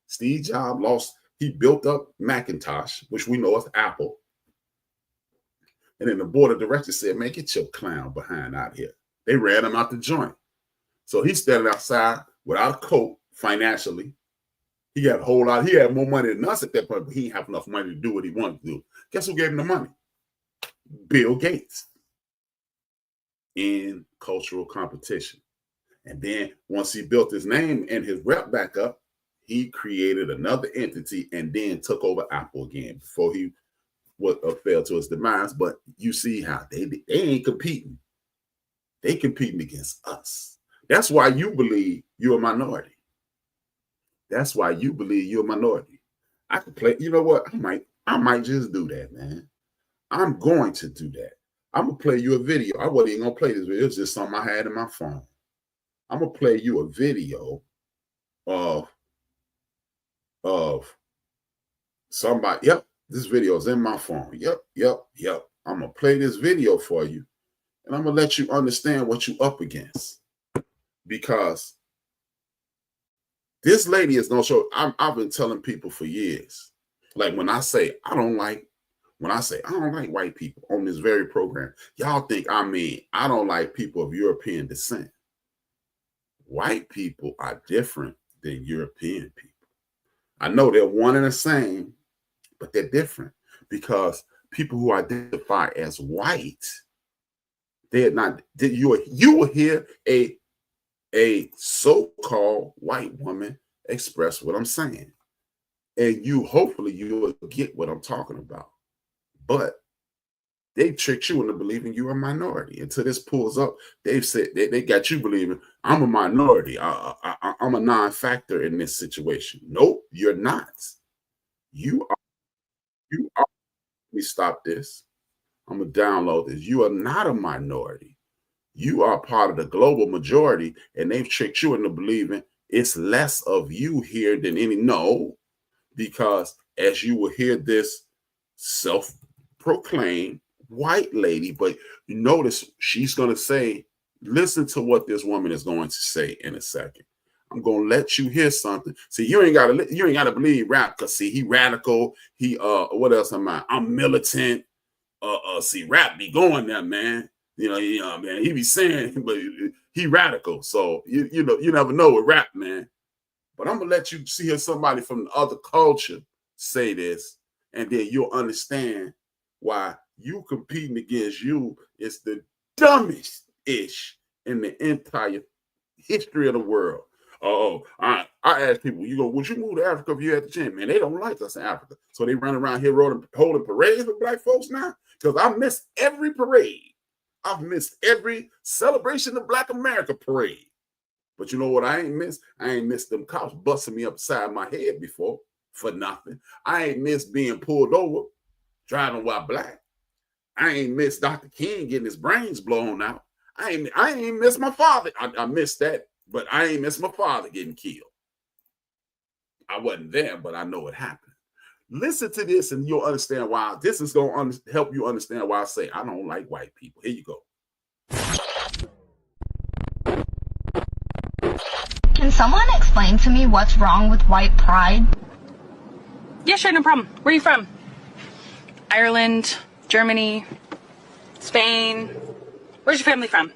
Steve Jobs he built up Macintosh, which we know as Apple. And then the board of directors said, man, get your clown behind out here. They ran him out the joint. So he standing outside without a coat financially. He got a whole lot. He had more money than us at that point, but he didn't have enough money to do what he wanted to do. Guess who gave him the money? Bill Gates. In cultural competition. And then once he built his name and his rep back up, he created another entity and then took over Apple again before he fell to his demise. But you see how they ain't competing. They competing against us. That's why you believe you're a minority. That's why you believe you're a minority. I could play, you know what? I might just do that, man. I'm going to do that. I'm going to play you a video. I wasn't even going to play this video. It's just something I had in my phone. I'm going to play you a video of somebody. Yep, this video is in my phone. Yep. I'm gonna play this video for you, and I'm gonna let you understand what you up against, because this lady is gonna show. I've been telling people for years, like when I say I don't like white people on this very program, y'all think I mean I don't like people of European descent. White people are different than European people. I know they're one and the same, but they're different, because people who identify as white, they're not. You will hear a so-called white woman express what I'm saying, and hopefully you will get what I'm talking about. But they tricked you into believing you're a minority. Until this pulls up, they've said they got you believing I'm a minority. I'm a non-factor in this situation. Nope, you're not. You are. Let me stop this. I'm gonna download this. You are not a minority. You are part of the global majority, and they've tricked you into believing it's less of you here than any. No, because as you will hear this self-proclaimed white lady, but you notice she's going to say, listen to what this woman is going to say in a second. I'm going to let you hear something. See, you ain't got to believe rap, because see, he radical. He what else am I? I'm militant. See, rap be going there, man. You know, man, he be saying, but he radical. So you know, you never know with rap, man. But I'm gonna let you hear somebody from the other culture say this, and then you'll understand why you competing against you is the dumbest ish in the entire history of the world. I ask people, would you move to Africa if you had the chance? Man, they don't like us in Africa. So they run around here holding parades with black folks now? Because I missed every parade. I've missed every celebration of Black America parade. But you know what I ain't missed? I ain't missed them cops busting me upside my head before for nothing. I ain't missed being pulled over, driving while black. I ain't missed Dr. King getting his brains blown out. I ain't missed my father. I missed that, but I ain't missed my father getting killed. I wasn't there, but I know it happened. Listen to this and you'll understand why. This is going to help you understand why I say I don't like white people. Here you go. Can someone explain to me what's wrong with white pride? Yeah, sure, no problem. Where are you from? Ireland, Germany, Spain. Where's your family from?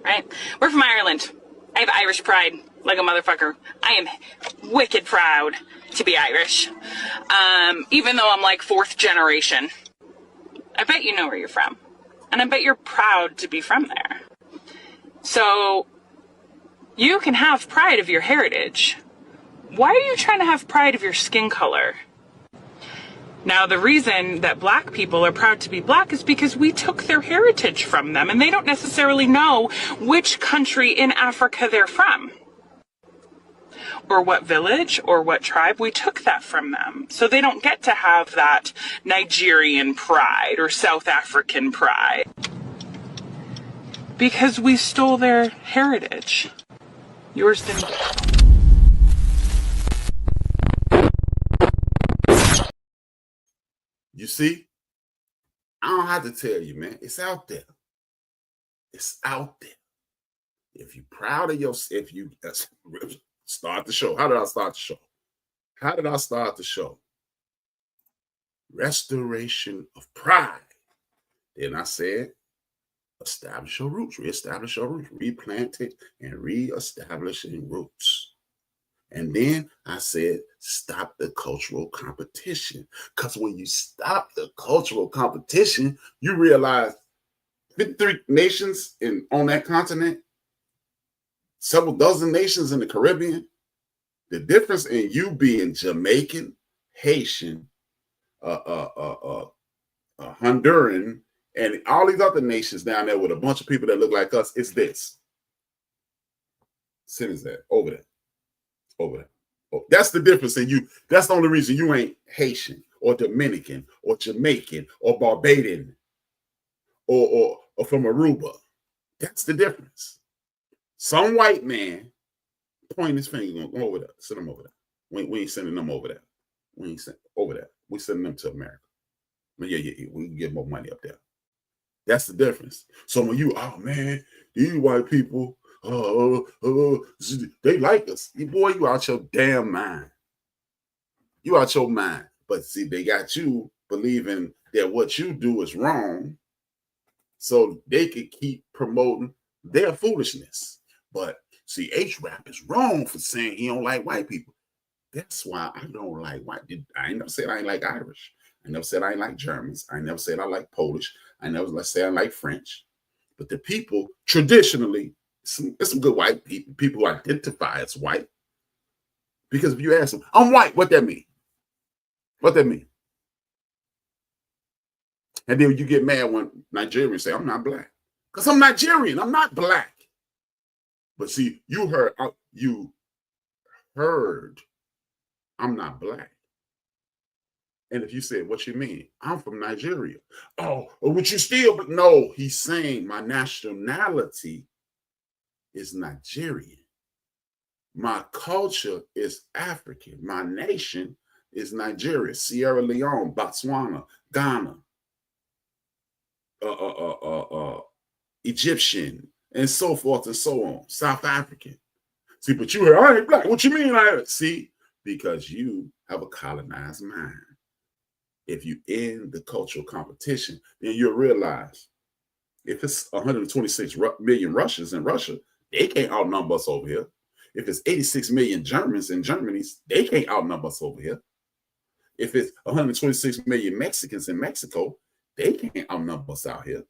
Right? We're from Ireland. I have Irish pride, like a motherfucker. I am wicked proud to be Irish. Even though I'm like 4th generation. I bet you know where you're from. And I bet you're proud to be from there. So, you can have pride of your heritage. Why are you trying to have pride of your skin color? Now, the reason that black people are proud to be black is because we took their heritage from them, and they don't necessarily know which country in Africa they're from, or what village, or what tribe. We took that from them. So they don't get to have that Nigerian pride or South African pride, because we stole their heritage. Yours didn't. You see, I don't have to tell you, man. It's out there. It's out there. If you're proud of yourself, if you start the show. How did I start the show? How did I start the show? Restoration of pride. Then I said, establish your roots, reestablish your roots, replant it, and reestablishing roots. And then I said, stop the cultural competition. Because when you stop the cultural competition, you realize 53 nations on that continent, several dozen nations in the Caribbean. The difference in you being Jamaican, Haitian, Honduran, and all these other nations down there with a bunch of people that look like us is this. Sit is that over there. Over there. Oh, that's the difference in you. That's the only reason you ain't Haitian or Dominican or Jamaican or Barbadian or from Aruba. That's the difference. Some white man point his finger, go over there, send them over there. We ain't sending them over there. We ain't sending over there. We sending them to America. But yeah, we can get more money up there. That's the difference. So when you, oh man, these white people, they like us. Boy, you out your damn mind. You out your mind. But see, they got you believing that what you do is wrong, so they could keep promoting their foolishness. But see, HRap is wrong for saying he don't like white people. That's why I don't like white. I ain't never said I ain't like Irish. I never said I ain't like Germans. I never said I like Polish. I never said I like French. But the people traditionally, there's some good white people who identify as white. Because if you ask them, I'm white, what that mean? What that mean? And then you get mad when Nigerians say, I'm not black. Because I'm Nigerian, I'm not black. But see, you heard I'm not black. And if you said, what you mean? I'm from Nigeria. Oh, would you still? But no, he's saying my nationality is Nigerian. My culture is African. My nation is Nigeria, Sierra Leone, Botswana, Ghana, Egyptian, and so forth and so on, South African. See, but you heard, I ain't black. What you mean? See, because you have a colonized mind. If you end the cultural competition, then you'll realize if it's 126 million Russians in Russia, they can't outnumber us over here. If it's 86 million Germans in Germany, they can't outnumber us over here. If it's 126 million Mexicans in Mexico, they can't outnumber us out here.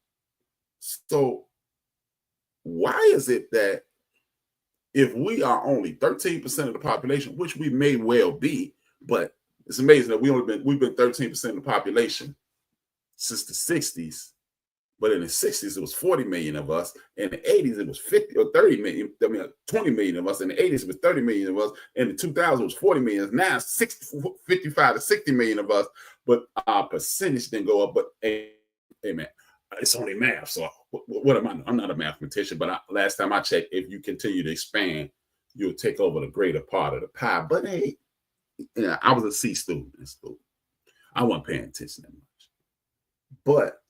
So why is it that if we are only 13% of the population, which we may well be, but it's amazing that we've been 13% of the population since the 60s, but in the 60s it was 40 million of us. In the 80s it was 50 or 30 million. I mean 20 million of us. In the 80s it was 30 million of us. In the 2000s it was 40 million. Now it's 55 to 60 million of us. But our percentage didn't go up. But hey man, it's only math. So what am I? I'm not a mathematician. But last time I checked, if you continue to expand, you'll take over the greater part of the pie. But hey. Yeah, I was a C student in school. I wasn't paying attention that much. But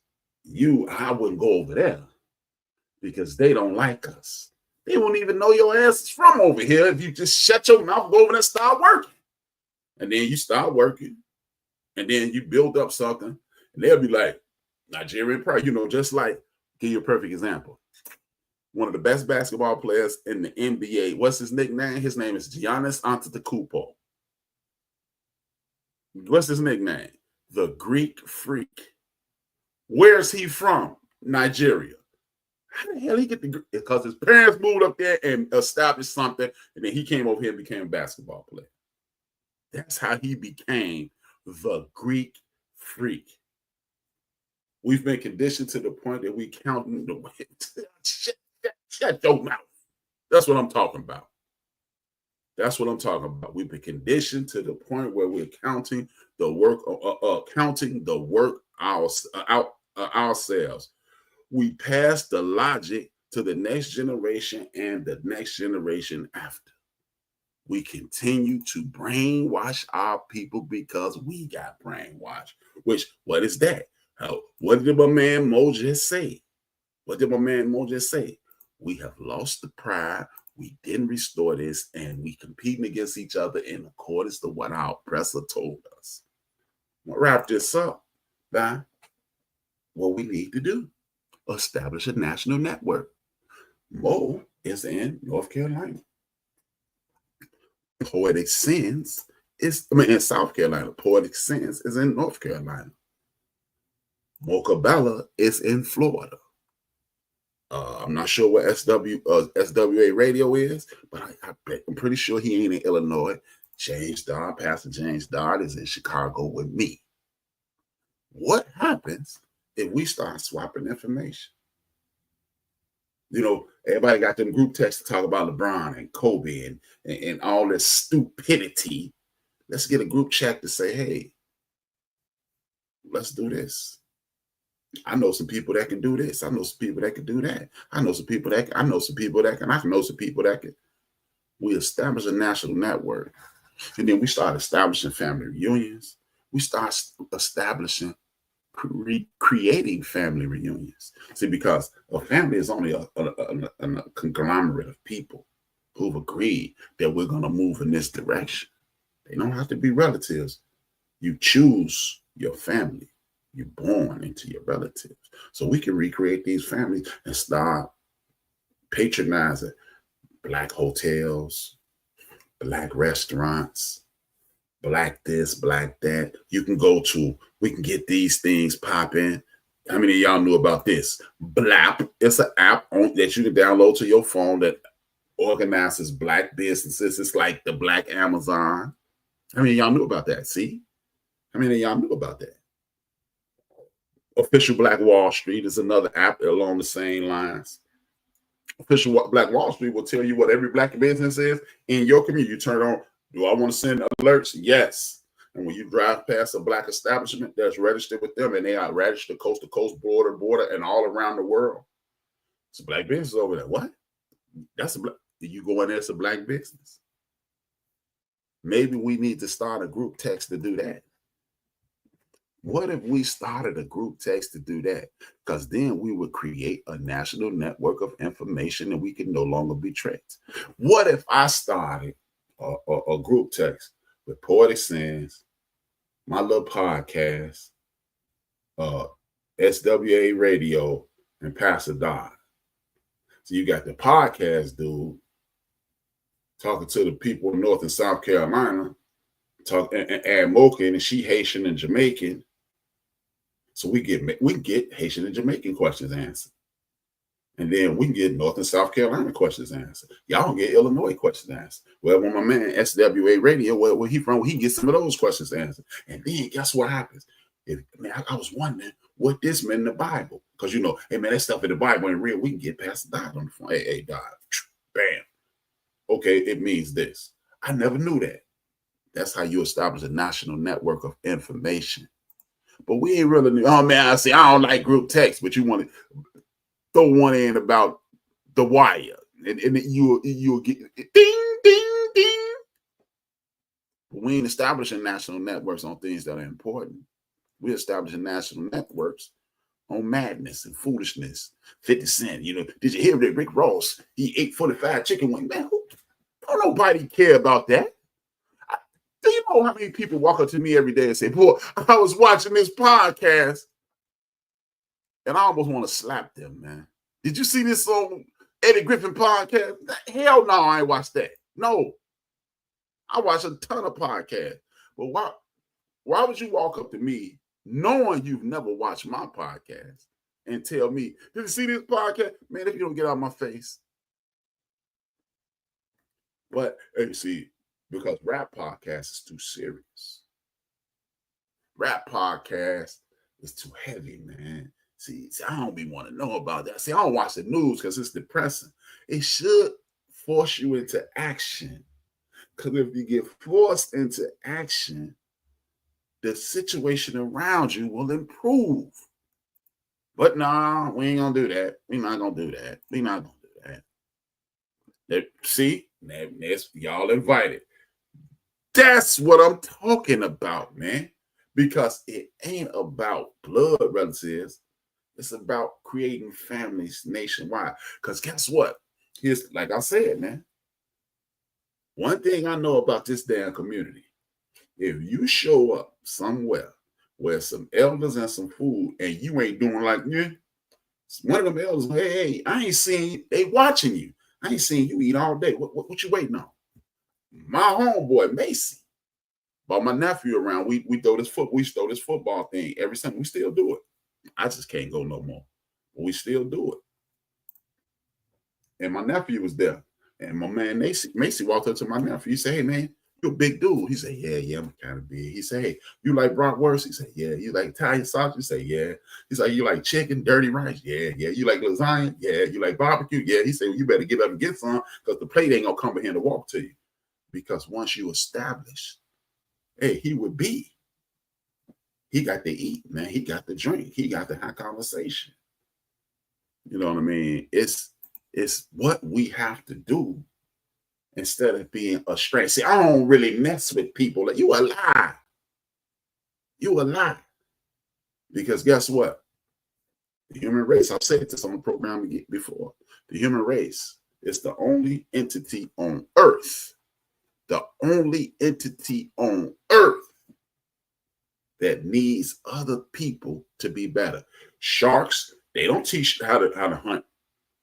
I wouldn't go over there because they don't like us. They won't even know your ass is from over here if you just shut your mouth, go over there and start working. And then you start working. And then you build up something. And they'll be like, Nigerian pride, just like, give you a perfect example. One of the best basketball players in the NBA, what's his nickname? His name is Giannis Antetokounmpo. What's his nickname? The Greek Freak. Where's he from? Nigeria. How the hell he get the Greek? Because his parents moved up there and established something, and then he came over here and became a basketball player. That's how he became the Greek Freak. We've been conditioned to the point that we count the way. Shut your mouth. That's what I'm talking about. That's what I'm talking about. We've been conditioned to the point where we're counting the work, ourselves. We pass the logic to the next generation and the next generation after. We continue to brainwash our people because we got brainwashed. What is that? What did my man Mo just say? We have lost the pride. We didn't restore this, and we competing against each other in accordance to what our oppressor told us. I'll wrap this up by what we need to do. Establish a national network. Mo is in North Carolina. Poetic Sins is in South Carolina. Poetic Sins is in North Carolina. Mocha Bella is in Florida. I'm not sure what SWA radio is, but I'm pretty sure he ain't in Illinois. Pastor James Dodd is in Chicago with me. What happens if we start swapping information? Everybody got them group texts to talk about LeBron and Kobe and all this stupidity. Let's get a group chat to say, hey, let's do this. I know some people that can do this. I know some people that can do that. I know some people that can. We establish a national network. And then we start establishing family reunions. We start establishing, creating family reunions. See, because a family is only a conglomerate of people who've agreed that we're going to move in this direction. They don't have to be relatives. You choose your family. You're born into your relatives. So we can recreate these families and start patronizing Black hotels, Black restaurants, Black this, Black that. You can go to, we can get these things popping. How many of y'all knew about this? Blap. It's an app that you can download to your phone that organizes Black businesses. It's like the Black Amazon. How many of y'all knew about that? See? How many of y'all knew about that? Official Black Wall Street is another app along the same lines. Official Black Wall Street will tell you what every Black business is in your community. You turn on, do I want to send alerts? Yes. And when you drive past a Black establishment that's registered with them, and they are registered coast to coast, border, and all around the world, it's a Black business over there. What? That's a Black. You go in there, it's a Black business. Maybe we need to start a group text to do that. What if we started a group text to do that? Because then we would create a national network of information and we can no longer be tricked. What if I started a group text with Poetic Sins, my little podcast, SWA Radio, and Pastor Dodd? So you got the podcast dude talking to the people in North and South Carolina, and Mocha, and she Haitian and Jamaican. So we can get Haitian and Jamaican questions answered. And then we can get North and South Carolina questions answered. Y'all don't get Illinois questions answered. Well, when my man SWA Radio, where he from, he can get some of those questions answered. And then guess what happens? I was wondering what this meant in the Bible. Because, hey, man, that stuff in the Bible ain't real. We can get past the Dodd on the phone. Hey, Dodd, bam. Okay, it means this. I never knew that. That's how you establish a national network of information. But we ain't really knew. Oh, man, I don't like group text, but you want to throw one in about the wire. And you'll get ding, ding, ding. But we ain't establishing national networks on things that are important. We're establishing national networks on madness and foolishness. 50 Cent, did you hear that Rick Ross, he ate 45 chicken wings? Man, don't nobody care about that. Do you know how many people walk up to me every day and say, boy, I was watching this podcast and I almost want to slap them, man. Did you see this on Eddie Griffin podcast? Hell no, I ain't watched that. No. I watch a ton of podcasts. But why would you walk up to me knowing you've never watched my podcast and tell me, did you see this podcast? Man, if you don't get out of my face. But, hey, see, because rap podcast is too serious. Rap podcast is too heavy, man. See, I don't be want to know about that. See, I don't watch the news because it's depressing. It should force you into action. Because if you get forced into action, the situation around you will improve. But nah, we ain't gonna do that. We're not gonna do that. We're not gonna do that. See, y'all invited. That's what I'm talking about, man. Because it ain't about blood relatives. It's about creating families nationwide. Because guess what? Here's, like I said, man. One thing I know about this damn community, if you show up somewhere where some elders and some food and you ain't doing like, one of them elders, hey, I ain't seen you. They watching you. I ain't seen you eat all day. What you waiting on? My homeboy, Macy, brought my nephew around. We throw this football thing every Sunday. We still do it. I just can't go no more. But we still do it. And my nephew was there. And my man Macy walked up to my nephew. He said, hey, man, you're a big dude. He said, yeah, I'm kind of big. He said, hey, you like bratwurst? He said, yeah. You like Italian sausage? He said, yeah. He's like, you like chicken, dirty rice? Yeah. You like lasagna? Yeah. You like barbecue? Yeah. He said, well, you better get up and get some because the plate ain't going to come behind to walk to you. Because once you establish, hey, he would be. He got to eat, man. He got to drink. He got to have conversation. You know what I mean? It's what we have to do instead of being a stranger. See, I don't really mess with people. Like, you a lie. You a lie. Because guess what? The human race, I've said this on the program before, the human race is the only entity on earth, the only entity on earth that needs other people to be better. Sharks, they don't teach how to hunt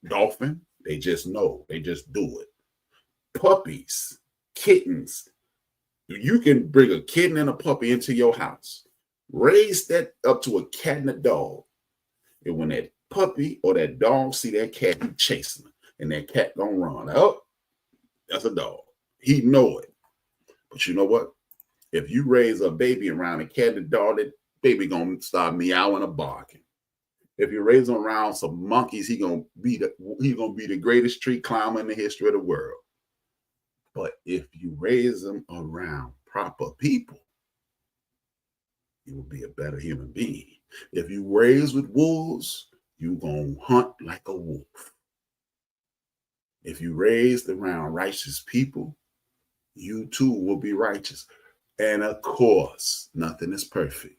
dolphin. They just know. They just do it. Puppies, kittens. You can bring a kitten and a puppy into your house, raise that up to a cat and a dog. And when that puppy or that dog see that cat, he chasing them, and that cat gonna run. Oh, that's a dog. He know it. But you know what? If you raise a baby around a cat and a dog, that baby gonna start meowing or barking. If you raise him around some monkeys, he gonna be the greatest tree climber in the history of the world. But if you raise them around proper people, you will be a better human being. If you raise with wolves, you're going to hunt like a wolf. If you raised around righteous people, you too will be righteous. And of course, nothing is perfect.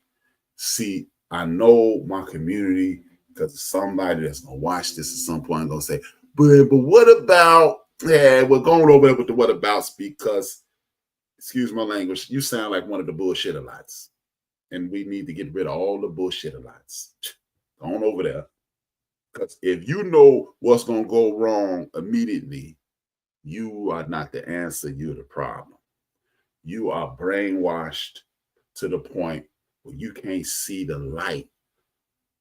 See, I know my community, because somebody that's going to watch this at some point and going to say, but what about, yeah, we're going over there with the what abouts because, excuse my language, you sound like one of the bullshit-a-lots. And we need to get rid of all the bullshit-a-lots. Go on over there. Because if you know what's going to go wrong immediately, you are not the answer, you're the problem. You are brainwashed to the point where you can't see the light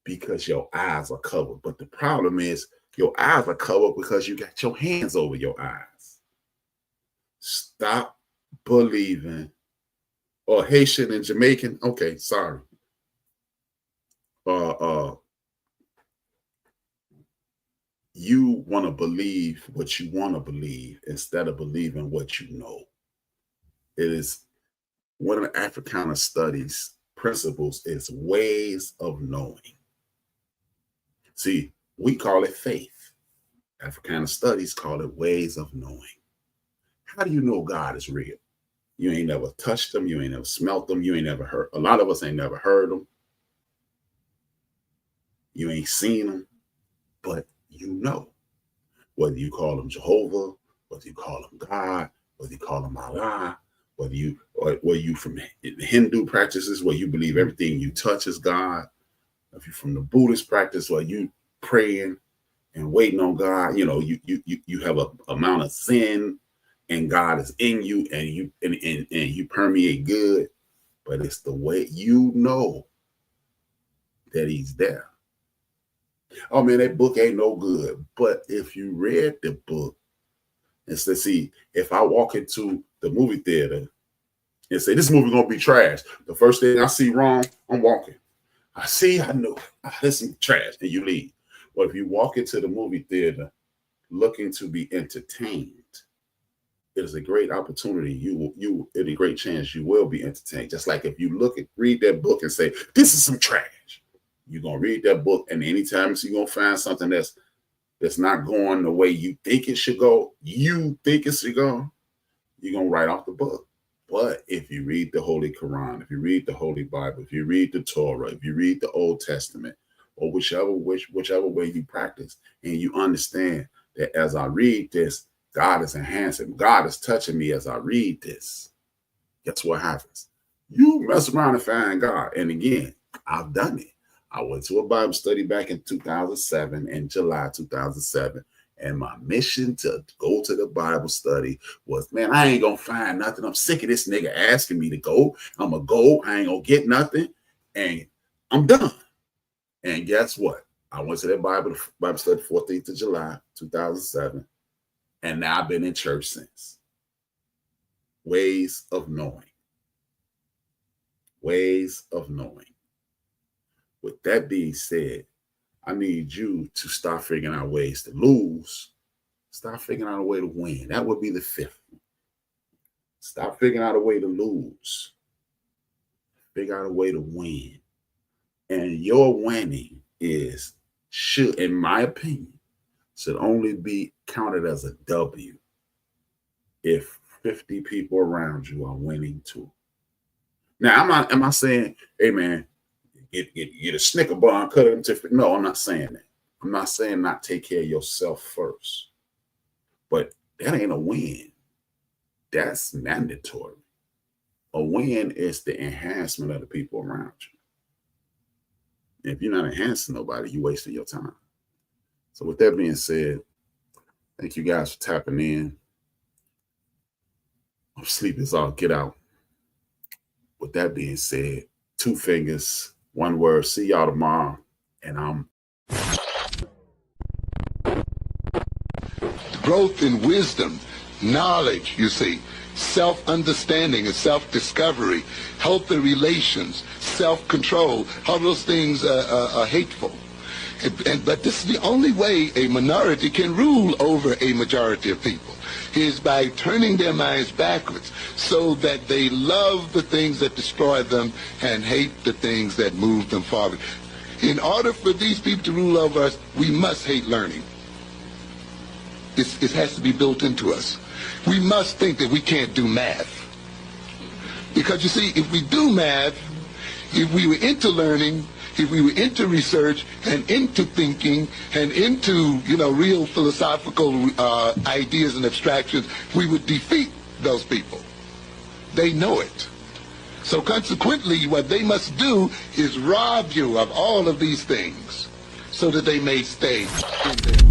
because your eyes are covered. But the problem is your eyes are covered because you got your hands over your eyes. Stop believing. Or Haitian and Jamaican. Okay, sorry. You want to believe what you want to believe instead of believing what you know. It is one of the Africana studies principles is ways of knowing. See, we call it faith. Africana studies call it ways of knowing. How do you know God is real? You ain't never touched them. You ain't never smelt them. You ain't never heard. A lot of us ain't never heard them. You ain't seen them, but you know. Whether you call them Jehovah, whether you call them God, whether you call them Allah, whether you from the Hindu practices where you believe everything you touch is God, if you're from the Buddhist practice where you praying and waiting on God, you know, you have a amount of sin. And God is in you, and you permeate good, but it's the way you know that He's there. Oh man, that book ain't no good. But if you read the book, and say, see, if I walk into the movie theater and say this movie gonna be trash, the first thing I see wrong, I'm walking. I know this is trash, and you leave. But if you walk into the movie theater looking to be entertained, it is a great opportunity. It's a great chance you will be entertained. Just like if you read that book and say, this is some trash. You're going to read that book, and anytime you're going to find something that's not going the way you think it should go, you're going to write off the book. But if you read the Holy Quran, if you read the Holy Bible, if you read the Torah, if you read the Old Testament, or whichever way you practice, and you understand that as I read this, God is enhancing. God is touching me as I read this. Guess what happens? You mess around and find God. And again, I've done it. I went to a Bible study back in 2007, in July 2007. And my mission to go to the Bible study was, man, I ain't going to find nothing. I'm sick of this nigga asking me to go. I'm going to go. I ain't going to get nothing. And I'm done. And guess what? I went to that Bible study 14th of July 2007. And now I've been in church since. Ways of knowing. Ways of knowing. With that being said, I need you to start figuring out ways to lose. Start figuring out a way to win. That would be the fifth. Stop figuring out a way to lose. Figure out a way to win. And your winning should, in my opinion, should only be counted as a W. if 50 people around you are winning too. Now, am I saying, hey man, get a Snicker bar and cut them to? No, I'm not saying that. I'm not saying not take care of yourself first. But that ain't a win. That's mandatory. A win is the enhancement of the people around you. If you're not enhancing nobody, you're wasting your time. So with that being said, thank you guys for tapping in. I'm sleepy as all get out. With that being said, 2 fingers, 1 word. See y'all tomorrow. And I'm growth in wisdom, knowledge, you see, self-understanding and self-discovery, healthy relations, self-control, all those things are hateful. But this is the only way a minority can rule over a majority of people, is by turning their minds backwards so that they love the things that destroy them and hate the things that move them forward. In order for these people to rule over us, we must hate learning. It has to be built into us. We must think that we can't do math. Because you see, if we do math, if we were into learning, if we were into research and into thinking and into, real philosophical ideas and abstractions, we would defeat those people. They know it. So consequently, what they must do is rob you of all of these things so that they may stay in there.